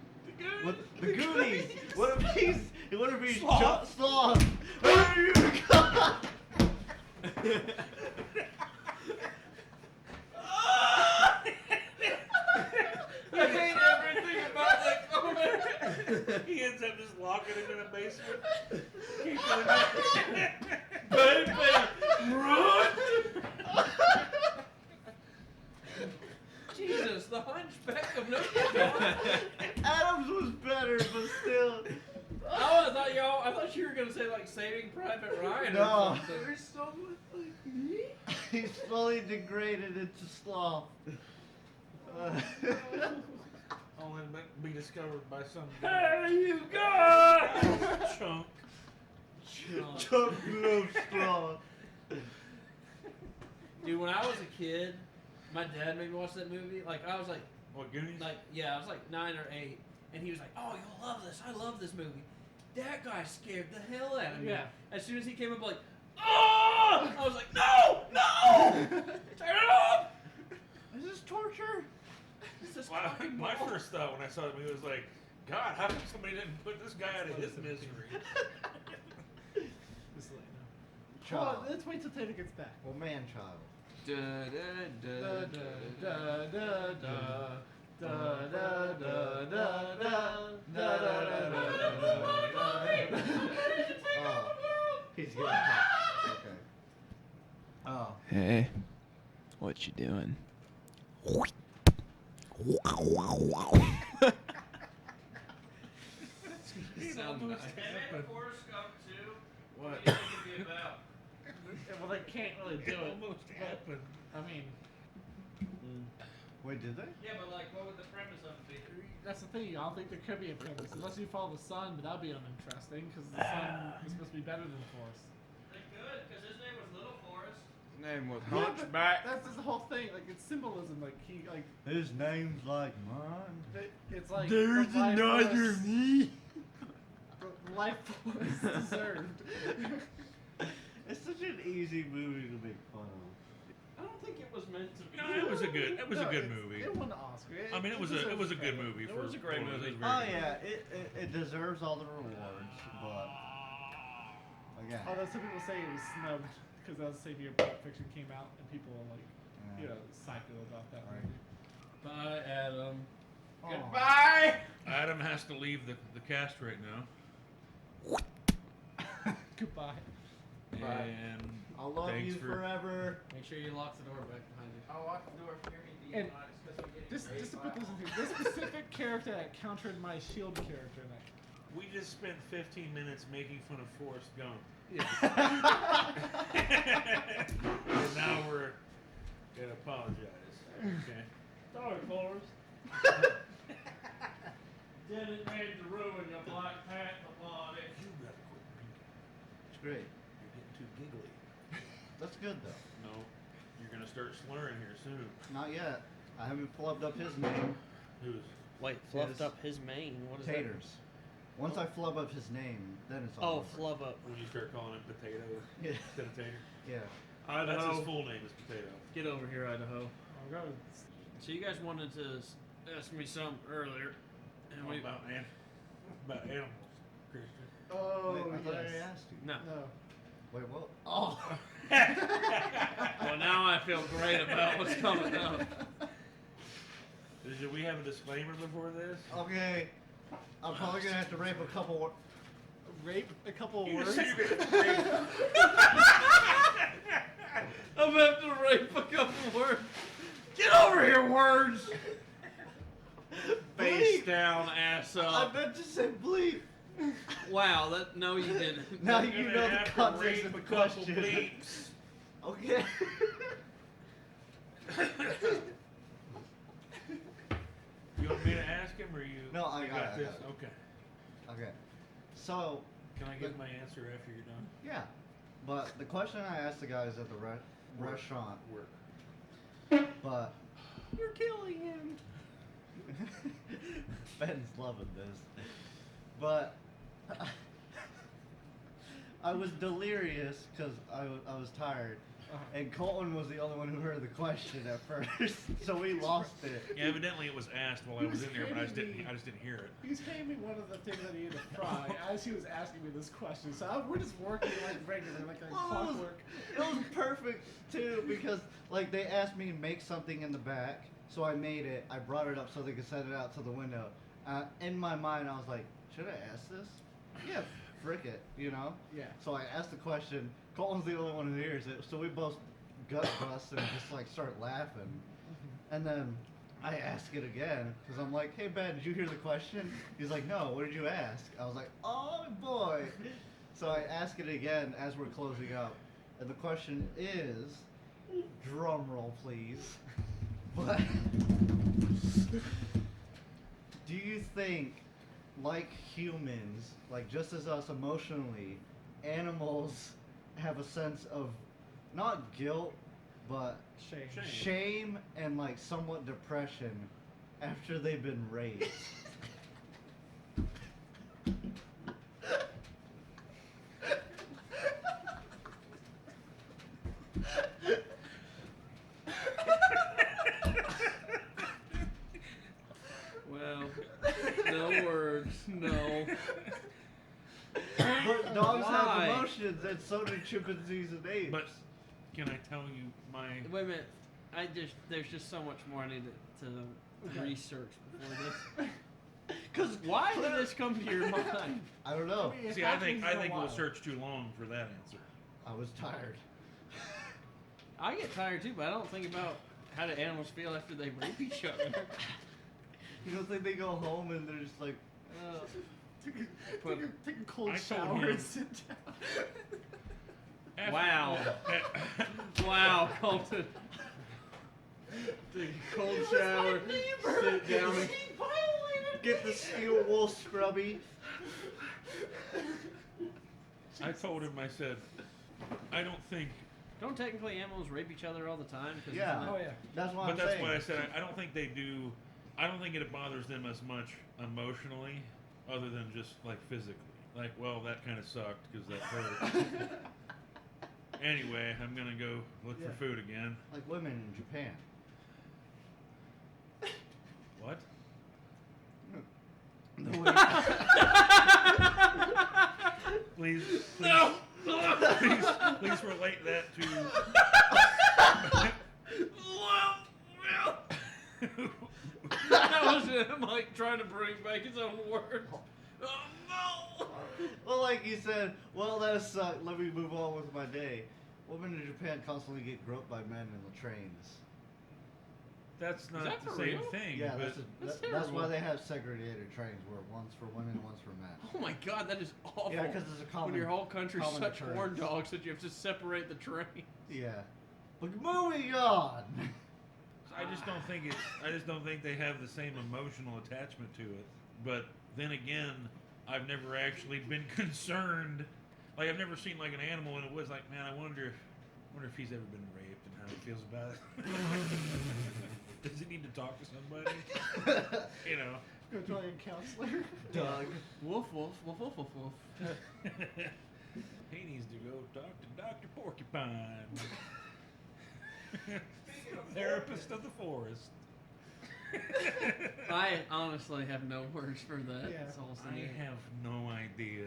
What, the Goonies. What if he's Sloth. Sloth? Where are you? I hate everything about that comment. He ends up just locking it in a basement. Keep doing it. Baby, run! Jesus, the Hunchback of Notre Dame. Adams was better, but still. Oh, I thought you were gonna say like Saving Private Ryan. No. Or something. There's someone like me. He's slowly degraded into sloth. Only be discovered by some There you go. chunk. Chuck loves sloth. Dude, when I was a kid, my dad made me watch that movie. Like I was like, Goonies? I was like 9 or 8, and he was like, "Oh, you'll love this. I love this movie." That guy scared the hell out of me. Yeah. As soon as he came up, like, "Oh!" I was like, "No, turn it off." Is this torture? This is Well, fucking my awful. first thought when I saw the movie was like, God, how come somebody didn't put this guy out of his misery? Just to let you know. Child. Hold on, let's wait till Tater gets back. Well, man child. Da, da, da, Oh, he's getting hot. Okay. Oh. Hey, what you doing? Sound nice. Forrest Gump too. What? do you think it'd be about? Well, they can't really do It it. almost happened. I mean, Wait, did they? Yeah, but like, what would the premise of it be? that's the thing. I don't think there could be a premise unless you follow the sun, but that'd be uninteresting because the sun is supposed to be better than the forest. They could, because his name was Little Forrest. His name was Yeah, but Hunchback. that's his whole thing. Like it's symbolism. Like he like His name's like mine. it's like There's the life another force- me. the life force deserved. It's such an easy movie to make fun of. I don't think it was meant to be. No, it was a good No, movie. It won the Oscar. I mean, it was a deserves good credit. movie. It for was a great one of movie. those very Oh good yeah, it deserves all the rewards, but again, Although some people say it was snubbed because that was the same year Pulp Fiction came out and people were like, you know, psycho about that Right. movie. Bye, Adam. Aw. Goodbye. Adam has to leave the cast right now. Goodbye. Bye. And I'll love thanks you for forever. Make sure you lock the door back behind you. I'll lock the door for me. And just to put this into this specific character that countered my shield character in that. we just spent 15 minutes making fun of Forrest Gump. And now we're gonna apologize. Okay. Sorry, Forrest. Didn't mean to ruin your Black Panther body. You gotta quit drinking. It's great. You're getting too giggly. That's good though. No, you're gonna start slurring here soon. Not yet. I haven't flubbed up his name. Who's? Wait, fluffed up his mane. What is Taters. Once I flub up his name, then it's all over. flub up. When you start calling him Potato Yeah. instead of Tater. Yeah. That's his full name is Potato. Get over here, Idaho. Oh god. So you guys wanted to ask me something earlier, and we About animals, Christian. Oh, Wait, I thought I already yes. asked you. no. No. Wait, what? Oh. Well, now I feel great about what's coming up. Did we have a disclaimer before this? Okay. I'm probably gonna have to rape a couple. Rape a couple You words. just said you're gonna rape. I'm about to rape a couple words. Get over here, words. Face Bleep. down, ass I up. meant to say bleep. Wow, that no, you didn't. Now You're you gonna know the have to context rape of the a couple question. bleeps. Okay. You want me to ask him, or you? No, I you got it, I this. got it. Okay. Okay. So, Can I give my answer after you're done? yeah. But the question I asked the guys at the restaurant, Work. but You're killing him. Ben's loving this. But I was delirious because I was tired. And Colton was the only one who heard the question at first, so we lost it. Yeah, evidently it was asked while I was in there, but I just didn't hear it. He's handing me one of the things that he had to fry as he was asking me this question. So we're just working like regular, like Well, clockwork. It was perfect too because like they asked me to make something in the back, so I made it. I brought it up so they could set it out to the window. In my mind, I was like, should I ask this? Yeah, frick it, you know. Yeah. So I asked the question. Colton's the only one who hears it, so we both gut bust and just like start laughing. And then I ask it again because I'm like, "Hey Ben, did you hear the question?" He's like, "No. What did you ask?" I was like, "Oh boy." So I ask it again as we're closing up, and the question is, drum roll please. But do you think, like humans, like just as us emotionally, animals have a sense of not guilt but shame and like somewhat depression after they've been raped? Well, no words, no. But dogs Why? have emotions, and so do chimpanzees and apes. But can I tell you my? Wait a minute. There's just so much more I need to research before this. Cause Why did this come to your mind? I don't know. I mean, See, I think we'll search too long for that answer. I was tired. I get tired too, but I don't think about how do animals feel after they rape each other. You don't think they go home and they're just like, Take a cold I told shower him. and sit down. After- Wow. Wow, Colton. Take a cold shower, sit down, and get the steel wool scrubby? I told him, I said, I don't think Don't technically animals rape each other all the time? 'Cause Yeah. isn't Oh that- yeah. That's what But I'm that's saying. what I said. I don't think they do. I don't think it bothers them as much emotionally, other than just like physically. Like, well, that kind of sucked because that hurt. Anyway, I'm gonna go look Yeah. for food again. Like women in Japan. What? The way- Please, No! please relate that to. That was him, like, trying to bring back his own words. Oh, no! Well, like you said, well, that sucked. Let me move on with my day. Women in Japan constantly get groped by men in the trains. That's not that the for same real? thing. Yeah, but that's terrible. why they have segregated trains where one's for women and one's for men. Oh my god, that is awful. Yeah, because it's a common. when your whole country's common such occurrence. horn dogs that you have to separate the train. Yeah, but moving on. I just don't think it's. I just don't think they have the same emotional attachment to it. But then again, I've never actually been concerned. Like I've never seen like an animal in the woods. Like, man, I wonder if he's ever been raped and how he feels about it. Does he need to talk to somebody? You know. Go to a counselor. Doug. Woof, woof, woof, woof, woof, woof. He needs to go talk to Dr. Porcupine. Therapist of the forest. I honestly have no words for that. Yeah. This whole I scenario. have no idea.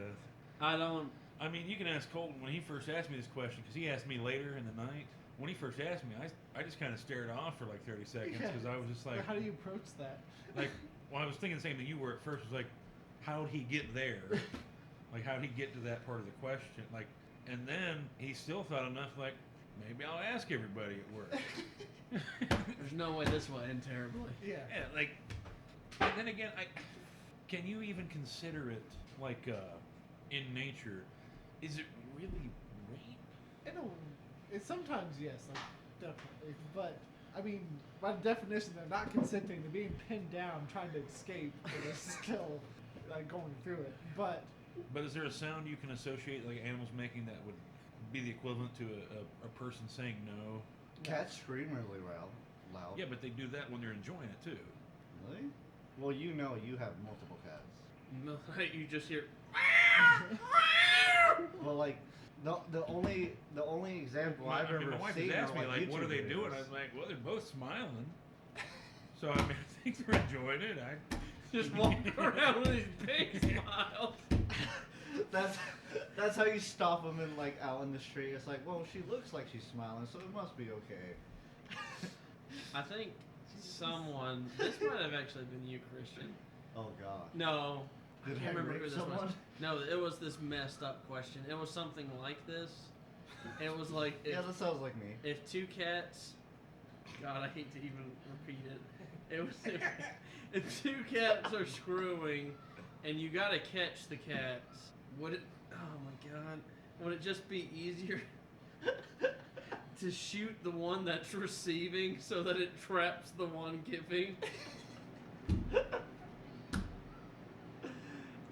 I don't. I mean, you can ask Colton when he first asked me this question, because he asked me later in the night. When he first asked me, I just kind of stared off for like 30 seconds, Yeah. because I was just like, How do you approach that? like, well, I was thinking the same thing you were at first. Was like, how'd he get there? Like, how'd he get to that part of the question? Like, and then he still thought enough, like, maybe I'll ask everybody at work. There's no way this will end terribly. Yeah. Yeah, like, and then again, can you even consider it like in nature? Is it really rape? It's sometimes yes, like definitely, but I mean, by definition, they're not consenting. They're being pinned down, trying to escape, but they're still like going through it. But But is there a sound you can associate like animals making that would be the equivalent to a person saying no? Cats scream really loud. Yeah, but they do that when they're enjoying it too. Really? Well, you know you have multiple cats. No, you just hear. Well, like the only example I've I mean, ever my wife seen has asked are me like, what are YouTube they doing? videos. I was like, well, they're both smiling. So I mean, I think they're enjoying it. Just walk around with these big smiles. That's how you stop them in like out in the street. It's like, well, she looks like she's smiling, so it must be okay. I think someone. This might have actually been you, Christian. Oh God. No. Did I I can't remember rape who this someone? was. No, it was this messed up question. It was something like this. It was like Yeah, that sounds like me. if two cats. God, I hate to even repeat it. It was if two cats are screwing, and you gotta catch the cats. Would it? Oh my God! Would it just be easier to shoot the one that's receiving so that it traps the one giving?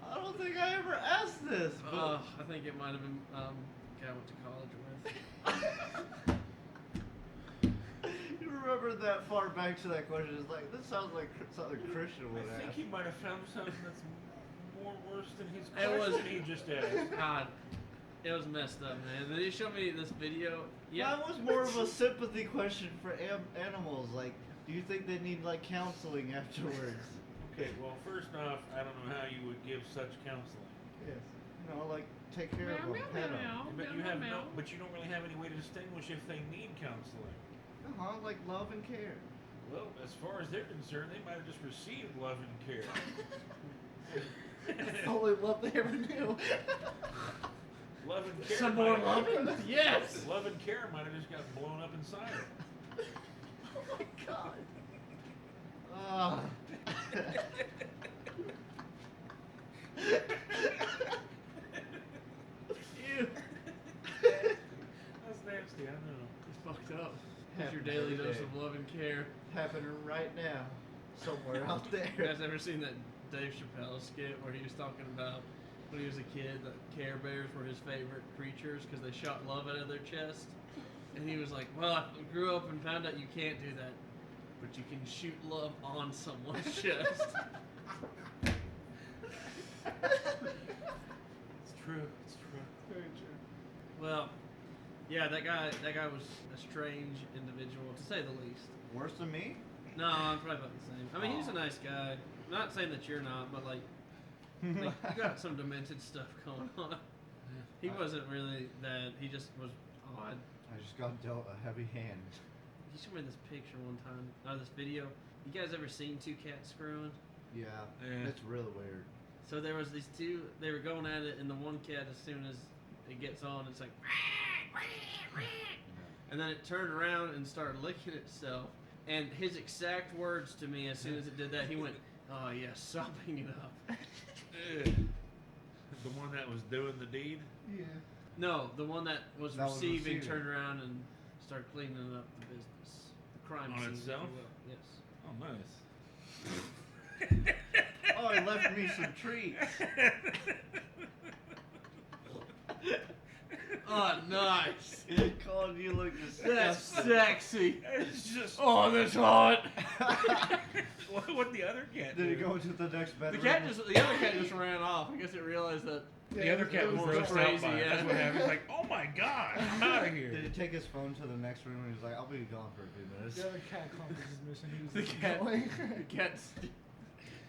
I don't think I ever asked this. But I think it might have been guy I went to college with. you remember that far back to that question? It's like this sounds like something Christian would I think ask. he might have found something that's more worse than his It was- question he just asked. God, it was messed up, man. Then he showed me this video. Yeah, That was more of a sympathy question for animals. Like, do you think they need like counseling afterwards? Okay, well, first off, I don't know how you would give such counseling. Yes. You know, like take care of them, pet them. But you have but you don't really have any way to distinguish if they need counseling. Like love and care. Well, as far as they're concerned, they might have just received love and care. That's the only love they ever knew. Love and care. some more might have- loving. Yes. Love and care might have just got blown up inside it. Oh my God. Ah. Ew. That's nasty, I know. It's fucked up. It's your daily dose of love and care. Happening right now, somewhere out there. You guys ever seen that Dave Chappelle skit where he was talking about when he was a kid that Care Bears were his favorite creatures because they shot love out of their chest? And he was like, well, I grew up and found out you can't do that, but you can shoot love on someone's chest. It's true. It's true. Very true. Well, yeah, that guy was a strange individual, to say the least. Worse than me? No, I'm probably about the same. I mean, he's a nice guy. Not saying that you're not, but like you got some demented stuff going on. He wasn't really that. He just was odd. I just got dealt a heavy hand. He showed me this picture one time, or this video. You guys ever seen two cats screwing? Yeah, Yeah. it's really weird. So there was these two. They were going at it, and the one cat, as soon as it gets on, it's like, and then it turned around and started licking itself. And his exact words to me, as soon as it did that, he went, "Oh yeah, sopping it up." The one that was doing the deed? Yeah. No, the one that was That was receiving receiving. turned around and started cleaning up the business, the crime On scene, itself? if you will. Oh, nice. Oh, he left me some treats. Yes. Oh, nice. Colton, you look That's disgusting. sexy. It's just. Oh, that's hot. What the other cat Did he do? go into the next The bedroom? other cat just ran off. I guess it realized that. The other cat was more grossed out crazy, by it. yeah. That's what happened. He's like, oh my god, I'm out of Did here. he take his phone to the next room and he was like, I'll be gone for a few minutes? The other cat accomplished his mission. He was The just cat, going.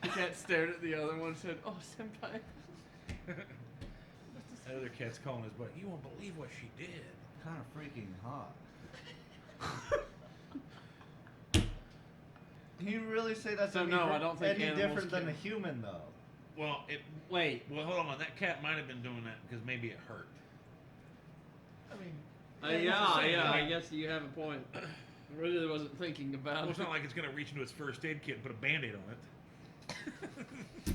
the cat stared at the other one and said, "Oh, senpai." That other cat's calling his butt. You won't believe what she did. Kind of freaking hot. Can you really say that's So any, no, I don't think any animals different than a can. human, though? Well, Wait. Well, hold on. That cat might have been doing that because maybe it hurt. I mean, Yeah, I Like- guess you have a point. I really wasn't thinking about Well, it. it's not like it's gonna reach into its first aid kit and put a band-aid on it.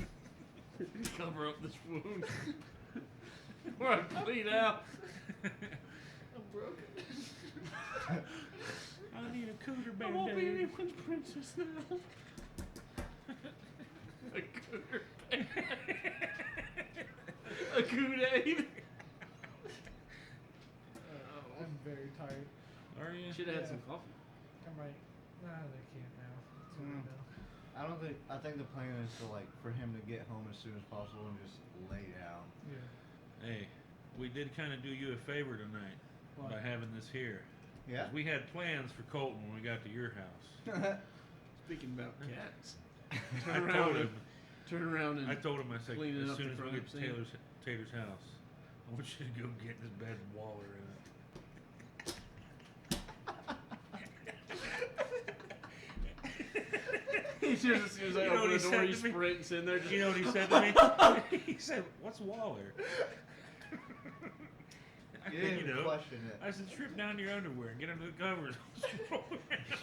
Cover up this wound. Or I bleed out. I'm broken. I need a cooter I won't be band-aid. anyone's princess now. A cooter band. A Kool-Aid. I'm very tired. Are you? Should have had Yeah. some coffee. I'm like, nah, they can't now. It's too late now. I think the plan is to, like, for him to get home as soon as possible and just lay down. Yeah. Hey, we did kind of do you a favor tonight What? by having this here. Yeah? 'Cause we had plans for Colton when we got to your house. Speaking about cats. I Turn told around him. and turn around and I told him, I said, cleaning as up soon the as we crime get to scene. Tater's house, I want you to go get this bad Waller in it. he just, as soon as I You know what open he the door, said he to me? sprints in there. Just, You know what he said to me? He said, "What's Waller?" I You said, didn't even question it. I said, "Strip down your underwear and get under the covers."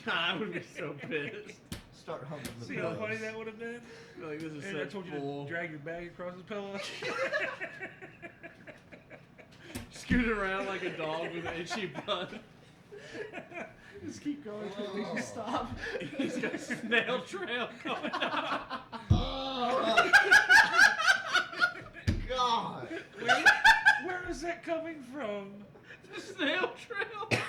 I would be so pissed. Start humping the See how pillows. funny that would have been? Like, this is And I such told you bull. to drag your bag across his pillow. Scoot around like a dog with an itchy butt. Just keep going until they Oh. can stop. He's got a snail trail going on. Oh, God! Where is that coming from? The snail trail.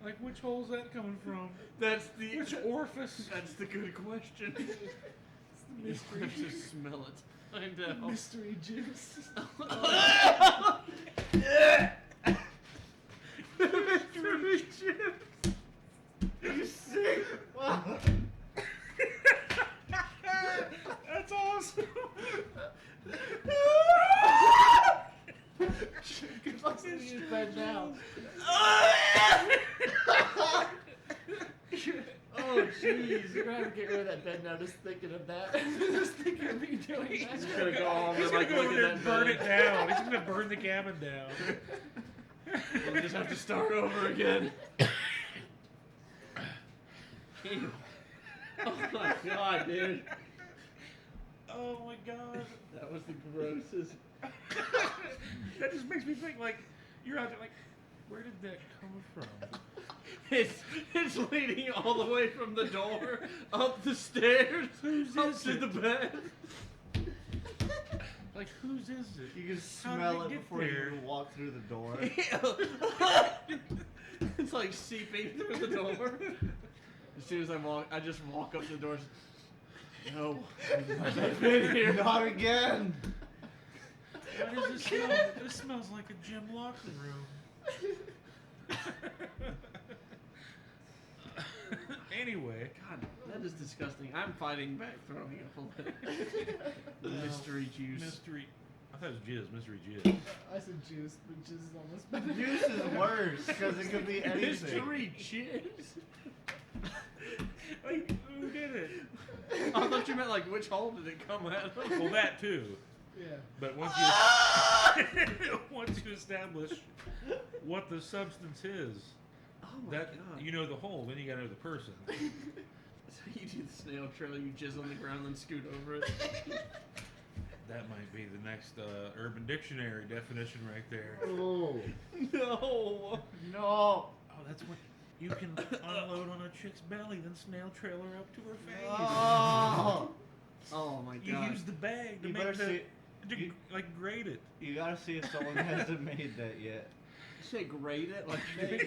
Like, which hole's that coming from? That's the Which orifice? That's the good question. It's the You mystery. have to smell it. Find out. Mystery juice. Mystery chips. You sick? That's awesome. Good luck in his bed now. Oh, jeez. You're going to have to get rid of that bed now just thinking of that. Just thinking of me doing that. He's gonna go home He's and gonna like go look over at there that and burn bed. it down. He's gonna burn the cabin down. We'll just have to start over again. Ew. Oh my god, dude. Oh my god. That was the grossest. That just makes me think, like, you're out there, like, where did that come from? It's leading all the way from the door up the stairs up is to it? the bed. Like, whose is it? You can How did smell it it get before you there? even walk through the door. It's like seeping through the door. As soon as I just walk up to the door. No, I've been here. Not again. Why does this smell? This smells like a gym locker room. Anyway, God, that is disgusting. I'm fighting back, throwing up a little. Mystery juice. mystery. I thought it was jizz. Mystery jizz. I said juice, but jizz is almost better. Juice is worse because it could be anything. Mystery jizz. Like, who did it? I thought you meant like which hole did it come out of? Well, that too. Yeah. But once you establish what the substance is, Oh my that God. you know the hole, then you gotta know the person. So you do the snail trail, you jizz on the ground, then scoot over it. That might be the next Urban Dictionary definition right there. Oh. No. No. Oh, that's what you can unload on a chick's belly, then snail trail her up to her face. Oh. Oh my You God. use the bag to You make better see. like grate it. You gotta see if someone hasn't made that yet. You say grade it like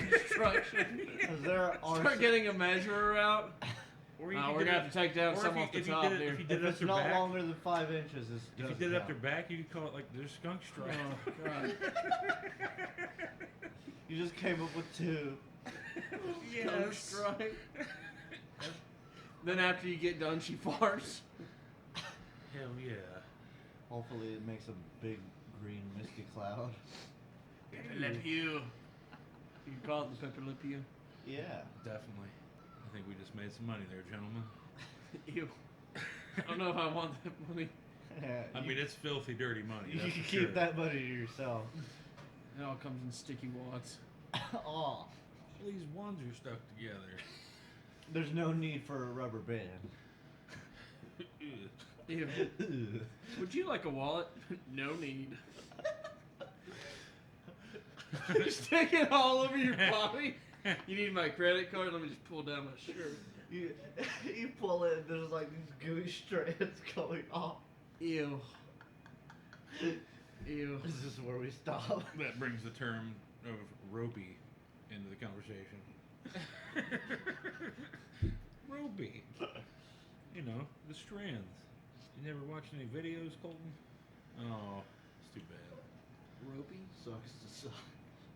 construction. Cause there are. Start getting a measurer out. Or We're gonna have to take down some off the top here. If you did If it up it's their not back, longer than 5 inches, it's if you did it up their back, you could call it like their skunk stripe. Oh God. You just came up with 2. Skunk stripe. Then after you get done, she farts. Hell yeah. Hopefully, it makes a big green misty cloud. Pepe Le Pew. You call it the Pepe Le Pew? Yeah. Definitely. I think we just made some money there, gentlemen. Ew. I don't know if I want that money. I mean, it's filthy, dirty money. You That's can for keep sure. that money to yourself. It all comes in sticky wads. Oh. All these ones are stuck together. There's no need for a rubber band. Ew. Would you like a wallet? No need. Stick it all over your body. You need my credit card? Let me just pull down my shirt. You pull it, and there's like these gooey strands going off. Ew. Ew. This is where we stop. That brings the term of ropey into the conversation. Ropey. You know, the strands. You never watched any videos, Colton? Oh, it's too bad. Ropey? Sucks to suck.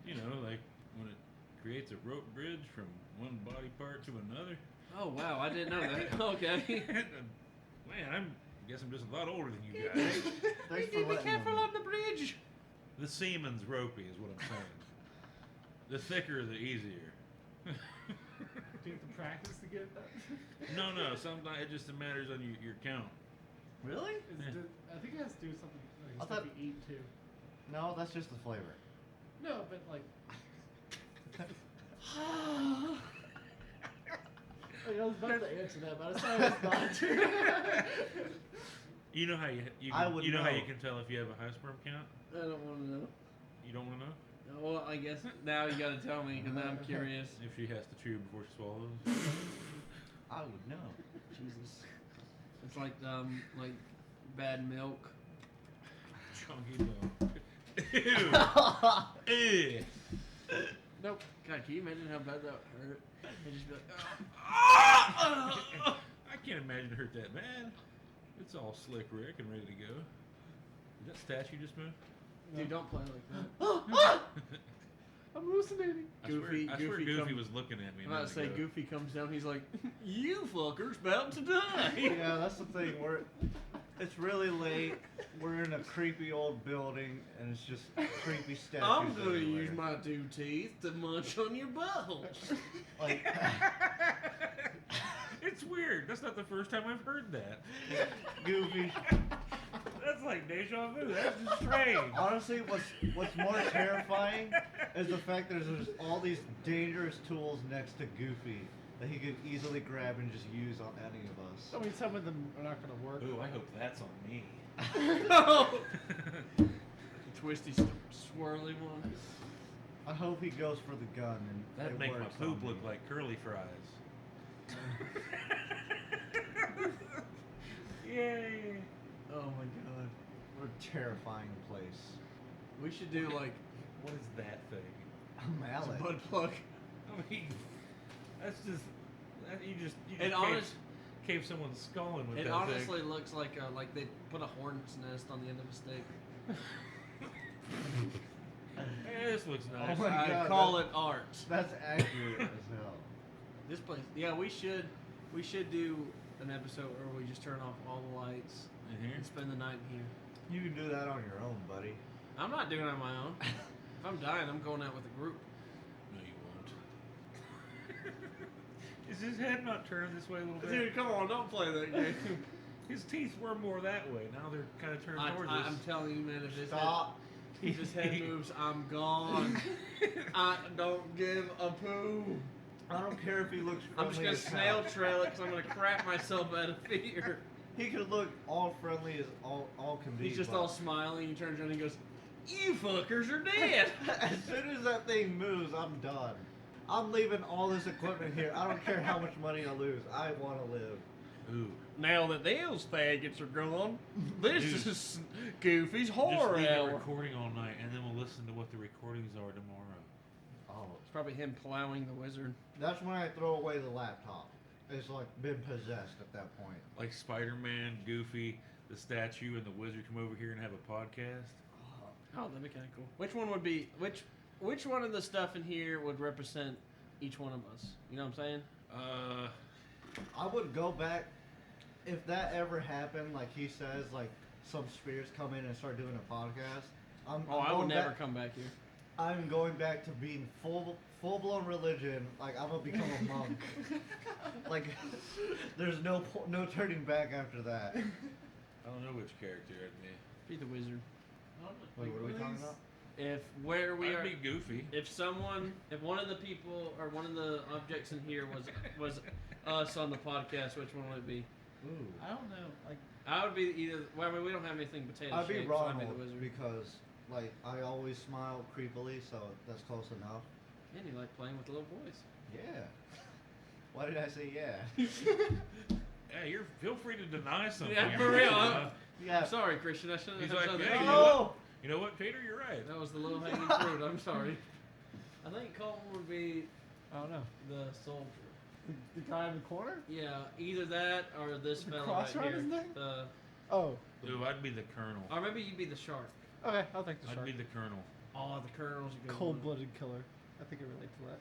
You know, like when it creates a rope bridge from one body part to another. Oh, wow. I didn't know that. Okay. Man, I guess I'm just a lot older than you guys. Thanks You for need to be letting careful me. on the bridge. The semen's ropey is what I'm saying. The thicker, the easier. Do you have to practice to get that? No, sometimes it just matters on your count. Really? I think it has to do with something like I stuff thought- you eat too. No, that's just the flavor. No, but like. Like, I was about to answer that, but I decided not to. You know how you I can, would you know how you know. can tell if you have a high sperm count? I don't want to know. You don't want to know? Well, I guess now you gotta tell me, because now I'm curious. If she has to chew before she swallows. I would know. Jesus. It's like bad milk. Chunky milk. Ew. Ew. Nope. God, can you imagine how bad that would hurt? I'd just be like, I can't imagine it hurt that bad. It's all slick Rick and ready to go. Is that statue just moved? dude, don't play like that. I'm hallucinating. I swear Goofy Goofy come- was looking at me. a I'm about to minute say, ago. Goofy comes down, he's like, you fuckers about to die. Yeah, that's the thing. It's really late. We're in a creepy old building, and it's just creepy statues. I'm gonna everywhere. use my 2 teeth to munch on your buttholes. Like, It's weird. That's not the first time I've heard that. Goofy. That's like deja vu. That's just strange. Honestly, what's more terrifying is the fact that there's all these dangerous tools next to Goofy that he could easily grab and just use on any of us. I mean, some of them are not going to work. Ooh, I hope that's on me. The twisty, swirly one. I hope he goes for the gun and That'd it make my works poop on look me. like curly fries. Yay! Oh my god. What a terrifying place. We should do like What is that thing? A it's a mallet. butt plug. I mean, that's just you just cave someone's skull in with It that honestly thing. looks like they put a hornet's nest on the end of a stick. Hey, this looks nice. Oh my I God, call it art. That's accurate as hell. This place, yeah, we should do an episode where we just turn off all the lights In here? and spend the night in here. You can do that on your own, buddy. I'm not doing it on my own. If I'm dying, I'm going out with a group. No, you won't. Is his head not turned this way a little bit? Dude, come on, don't play that game. His teeth were more that way. Now they're kind of turned towards us. I'm telling you, man, if Stop. his head moves, I'm gone. I don't give a poo. I don't care if he looks I'm friendly just gonna as hell. snail trail it because I'm gonna crap myself out of fear. He could look all friendly as all can be. He's just but all smiling. He turns around and he goes, "You fuckers are dead." as soon as that thing moves, I'm done. I'm leaving all this equipment here. I don't care how much money I lose. I want to live. Ooh. Now that those faggots are gone, this Dude. is Goofy's Just horror leave it hour. recording all night, and then we'll listen to what the recordings are tomorrow. Oh, It's probably him plowing the wizard. that's when I throw away the laptop. It's like been possessed at that point. Like Spider-Man, Goofy, the statue, and the wizard come over here and have a podcast. Oh, that'd be kind of cool. Which one would be which one of the stuff in here would represent each one of us? You know what I'm saying? I would go back if that ever happened. Like he says, like some spirits come in and start doing a podcast. I would going never back- come back here. I'm going back to being full blown religion. Like I'm gonna become a monk. Like there's no turning back after that. I don't know which character I'd be. Be the wizard. Wait, what are we talking about? If where we I'd are, be Goofy. if one of the people or one of the objects in here was us on the podcast, which one would it be? Ooh. I don't know. Like, I would be either. Well, I mean, we don't have anything potato I'd be shaped, so I'd Ronald be the wizard. because like I always smile creepily, so that's close enough. And you like playing with the little boys. Yeah. Why did I say yeah? Yeah, feel free to deny something. Yeah, for real. Yeah. I'm sorry, Christian. I shouldn't He's have like, said "Hey, that. you know Oh! You know what, Tater? You're right. That was the low hanging fruit. I'm sorry. I think Colton would be I don't know. the soldier. The guy in the corner? Yeah, either that or this The fella right here. crossroads thing? The, Oh. Ooh, I'd be the Colonel. or maybe you'd be the shark. Okay, I'll take the I'd shark. be the Colonel. Oh, the colonel's a good one. Cold-blooded killer. I think I relate to that.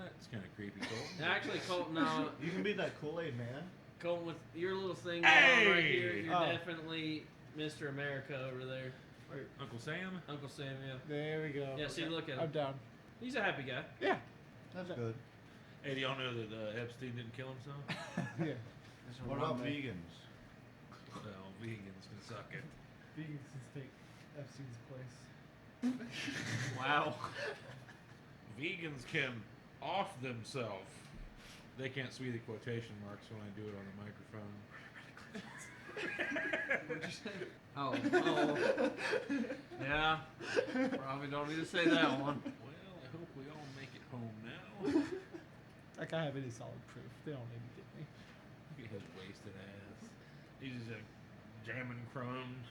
That's kind of creepy, Colton. Actually, Colton, no, You can be that Kool-Aid man. Colton, with your little thing going on right here, Hey! you're Oh. definitely Mr. America over there. Or Uncle Sam? Uncle Sam, yeah. There we go. Yeah, see, look at him. I'm down. He's a happy guy. Yeah. That's good. Hey, do y'all know that Epstein didn't kill himself? Yeah. What about vegans? Well, vegans can suck it. Vegans can take Epstein's place. Wow. Vegans can off themselves. They can't see the quotation marks when I do it on the microphone. What'd you say? Oh. Yeah. Probably don't need to say that one. Well, I hope we all make it home now. Like I have any solid proof. They don't need to get me. Look at his wasted ass. He's just jamming crumbs,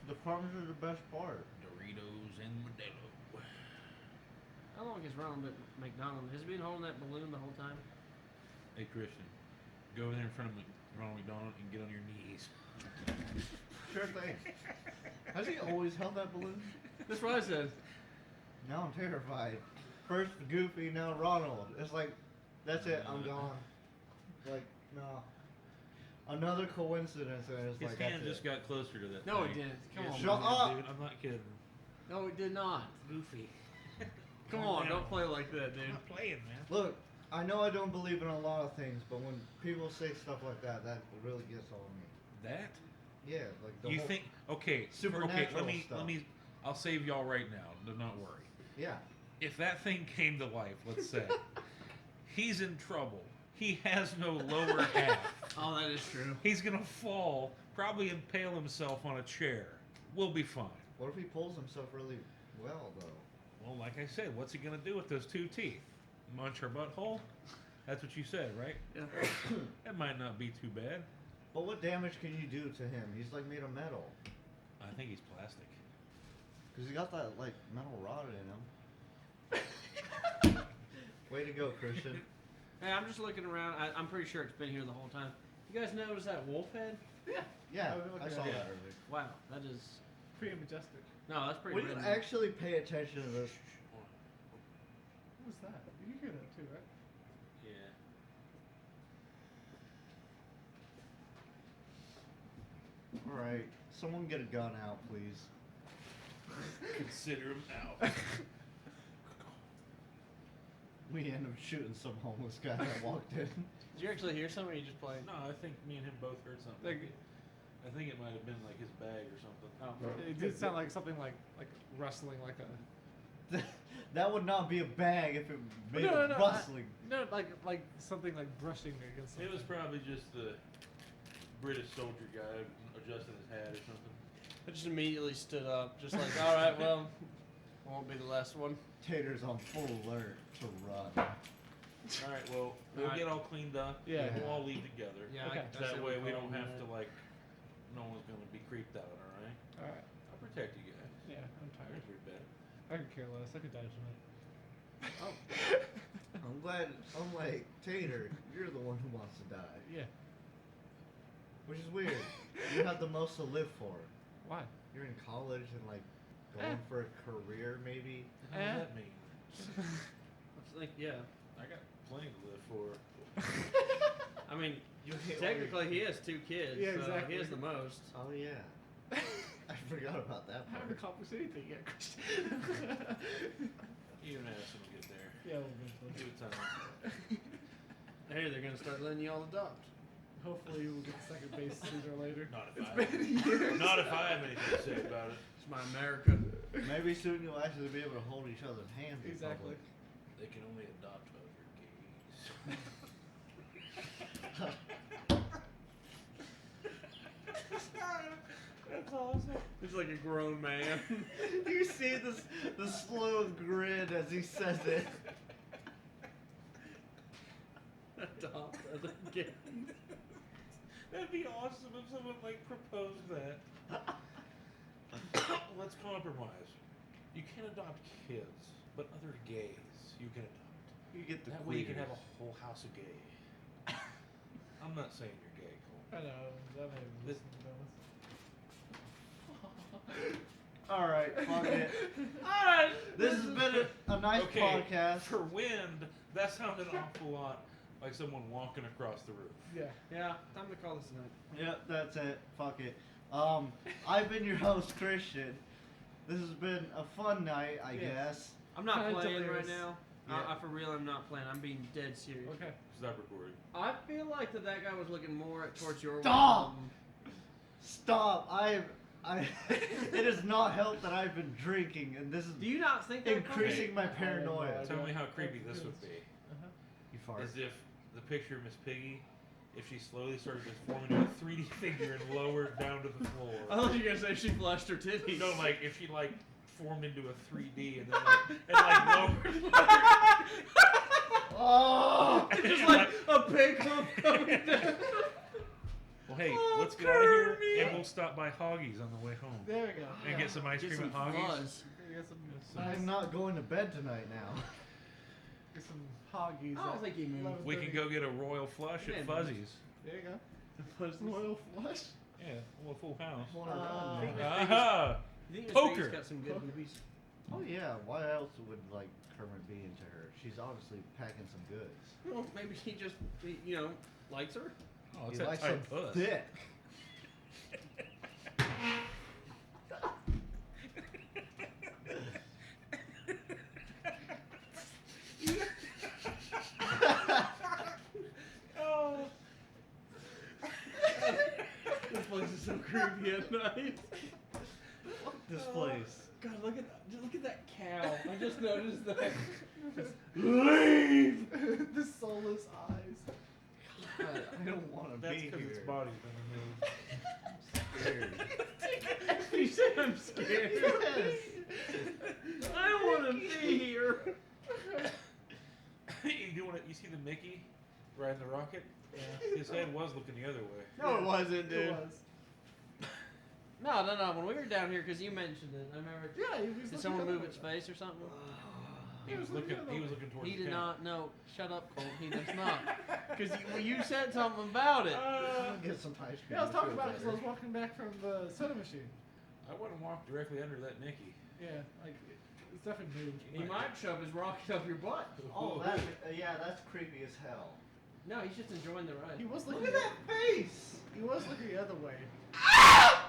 The crumbs are the best part. Doritos, and Modelo. How long has Ronald McDonald? Has he been holding that balloon the whole time? Hey, Christian, go over there in front of Ronald McDonald and get on your knees. Sure thing. Has he always held that balloon? That's what I said. Now I'm terrified. First Goofy, now Ronald. It's like, that's it, I'm gone. Like, no. Another coincidence, and it's His like, hand that's just it. got closer to that No, thing. it didn't. Come Yes, on, it Shut did, up. dude. I'm not kidding. No, it did not. Goofy. Come Calm on, down. don't play like that, I'm dude. not playing, man. Look, I know I don't believe in a lot of things, but when people say stuff like that, that really gets on me. That? Yeah, like the You whole, think? Okay, supernatural let me. I'll save y'all right now. Do not worry. Yeah. If that thing came to life, let's say, he's in trouble. He has no lower half. Oh, that is true. He's gonna fall, probably impale himself on a chair. We'll be fine. What if he pulls himself really well, though? Well, like I said, what's he gonna do with those two teeth? Munch her butthole? That's what you said, right? Yeah. That might not be too bad. But what damage can you do to him? He's like made of metal. I think he's plastic. Because he got that, like, metal rod in him. Way to to go, Christian? Hey, I'm just looking around. I'm pretty sure it's been here the whole time. You guys notice that wolf head? Yeah, I I saw yeah. that earlier. Wow, that is. Pretty majestic. No, that's pretty. When you redneck. actually pay attention to this, What was that? You hear that too, right? Yeah. all right, someone get a gun out, please. Consider him out. We end up shooting some homeless guy that walked in. Did you actually hear something? Or you just playing? No, I think me and him both heard something. Like, I think it might have been like his bag or something. Oh. it did sound like something like rustling, like a. That would not be a bag if it made No, a rustling. No, like something like brushing against. It was something. probably just the British soldier guy adjusting his hat or something. I just immediately stood up, just like, all right, well, won't be the last one. Tater's on full alert to run. All right, well, we'll Alright. get all cleaned up. Yeah. We'll all leave together. Yeah, Okay. That way we don't have to like. No one's gonna be creeped out. All right. All right. I'll protect you guys. Yeah, I'm tired. There's your bed. I could care less. I could die tonight. Oh. I'm glad, unlike Tater, you're the one who wants to die. Yeah. Which is weird. You have the most to live for. Why? You're in college and like going for a career, maybe. What does that mean? It's like, yeah. I got plenty to live for. I mean, You hate technically he has 2 kids, Yeah, so exactly. he has the most. Oh yeah. I forgot about that I haven't part. accomplished anything yet, Christian. You and Addison will get there. Yeah, we'll eventually. Give it time. Hey, they're gonna start letting you all adopt. Hopefully, we'll get second base sooner or later. Not if Not if I have anything to say about it. It's my America. Maybe soon you'll actually be able to hold each other's hands. in Exactly. They can only adopt other gays. That's awesome. He's like a grown man. public. You see the slow grin as he says it. Adopt other kids. That'd be awesome if someone like proposed that. Let's compromise. You can adopt kids, but other gays you can adopt. You get the That way you can queers. have a whole house of gay. I'm not saying you're gay, Cole. I know. That may be This- All right, fuck it. Alright! This has been a nice Okay, podcast. for wind, that sounded an awful lot like someone walking across the roof. Yeah. Yeah, time to call this a night. Yep, that's it. Fuck it. I've been your host, Christian. This has been a fun night, I Yeah. guess. I'm not Kinda playing right delirious. now. Yeah. For real, I'm not playing. I'm being dead serious. Okay. Stop recording. I feel like that guy was looking more towards your way. Stop! Stop. It has not helped that I've been drinking, and this is Do you not think that increasing my I paranoia. know. Tell me how Oh, creepy this goodness. would be. Uh-huh. You fart. As if the picture of Miss Piggy, if she slowly started just forming into a 3D figure and lowered down to the floor. I thought you were gonna say she flushed her titties. No, like if she like formed into a 3D and then lowered. Oh! And Just then, like a big hump coming down. well, hey, Oh, let's get out of here Kirby. and we'll stop by Hoggies on the way home There we go. and get some ice Get cream some at Hoggies. fuzz. Get some, I'm not going to bed tonight now. Get some hoggies. I don't think he moved. We can go get a royal flush Yeah, at Fuzzies. There you go. Fuzz. Royal flush. Yeah, well, full house. I wanna run Think now. Miss Aha! You think Miss Poker. Piggy's got some good movies? Oh yeah, why else would like Kermit be into her? She's obviously packing some goods. Well, maybe he just, likes her. Oh, it's He that likes some tight puss. dick. Oh. This place is so creepy at night. Fuck this place. God, look at that cow. I just noticed that. Leave! The soulless eyes. God, I don't want to That's be because here. its body's been removed. Scared. You said I'm scared. Yes. I don't want to be here. You see the Mickey riding the rocket? Yeah. His head was looking the other way. No, it wasn't, dude. It was. No. When we were down here, because you mentioned it, I remember. Yeah, he was Did looking someone the move other its way. face or something? He was looking towards He the did counter. not. No, shut up, Colton. He does not. Because you said something about it. I'm gonna get some ice cream. Yeah, I was to talking feel about it because I better. was walking back from the soda machine. I wouldn't walk directly under that Nicky. Yeah, like it's definitely moved. He might shove his rocket up your butt. Oh, that, yeah, that's creepy as hell. No, he's just enjoying the ride. He was Look looking. at that face! He was looking the other way. Are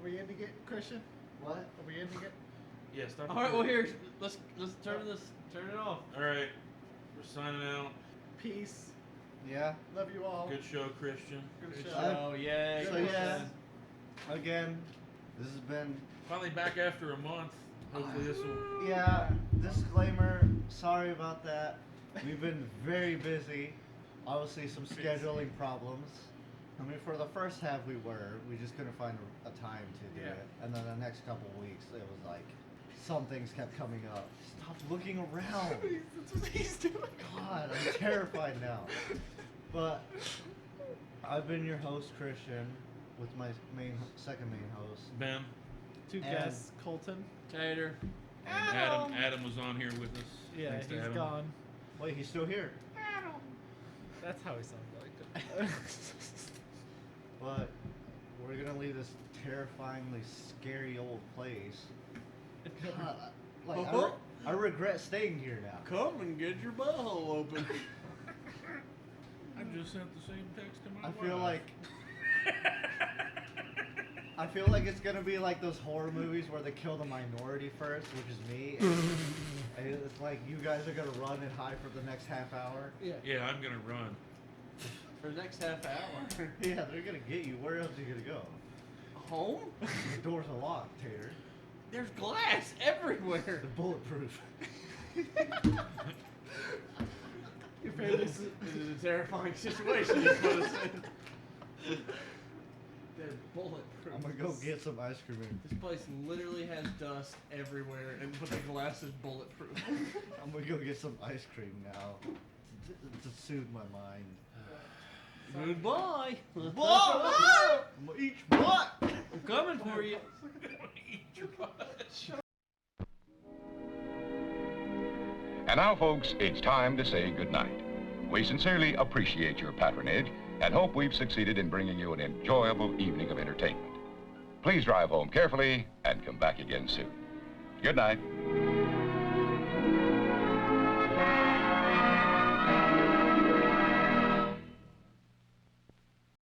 we ending it, Christian? What? Are we ending it? Yeah, stop. All right, well here, let's turn it off. All right, we're signing out. Peace. Yeah. Love you all. Good show, Christian. Good Good show. show, yay. So good yeah, show. again, this has been, Finally back after a month. Hopefully this will. yeah, disclaimer, sorry about that. We've been very busy. Obviously some scheduling problems. I mean, for the first half we just couldn't find a time to do Yeah. it. And then the next couple weeks, it was like, some things kept coming up. Stop looking around. That's what he's doing. God, I'm terrified now. But I've been your host, Christian, with my second main host. Ben Two And- guests, Colton. Tater. and Adam was on here with us. Yeah, Thanks to he's Adam. gone. Wait, he's still here. That's how he sounds like. But we're gonna leave this terrifyingly scary old place. God, I regret staying here now. Come and get your butthole open. I just sent the same text to my I wife. feel like it's gonna be like those horror movies where they kill the minority first, which is me. And it's like you guys are gonna run and hide for the next half hour. Yeah. Yeah, I'm gonna run. For the next half hour. Yeah, they're gonna get you. Where else are you gonna go? Home? The doors are locked, Tater. There's glass everywhere. They're bulletproof. Your favorite This is a terrifying situation you put us in. They're bulletproof. I'm gonna go get some ice cream. This place literally has dust everywhere, but the glass is bulletproof. I'm gonna go get some ice cream now to soothe my mind. Goodbye. I'm gonna eat your butt. I'm coming for you. Eat your butt. And now, folks, it's time to say goodnight. We sincerely appreciate your patronage and hope we've succeeded in bringing you an enjoyable evening of entertainment. Please drive home carefully and come back again soon. Good night.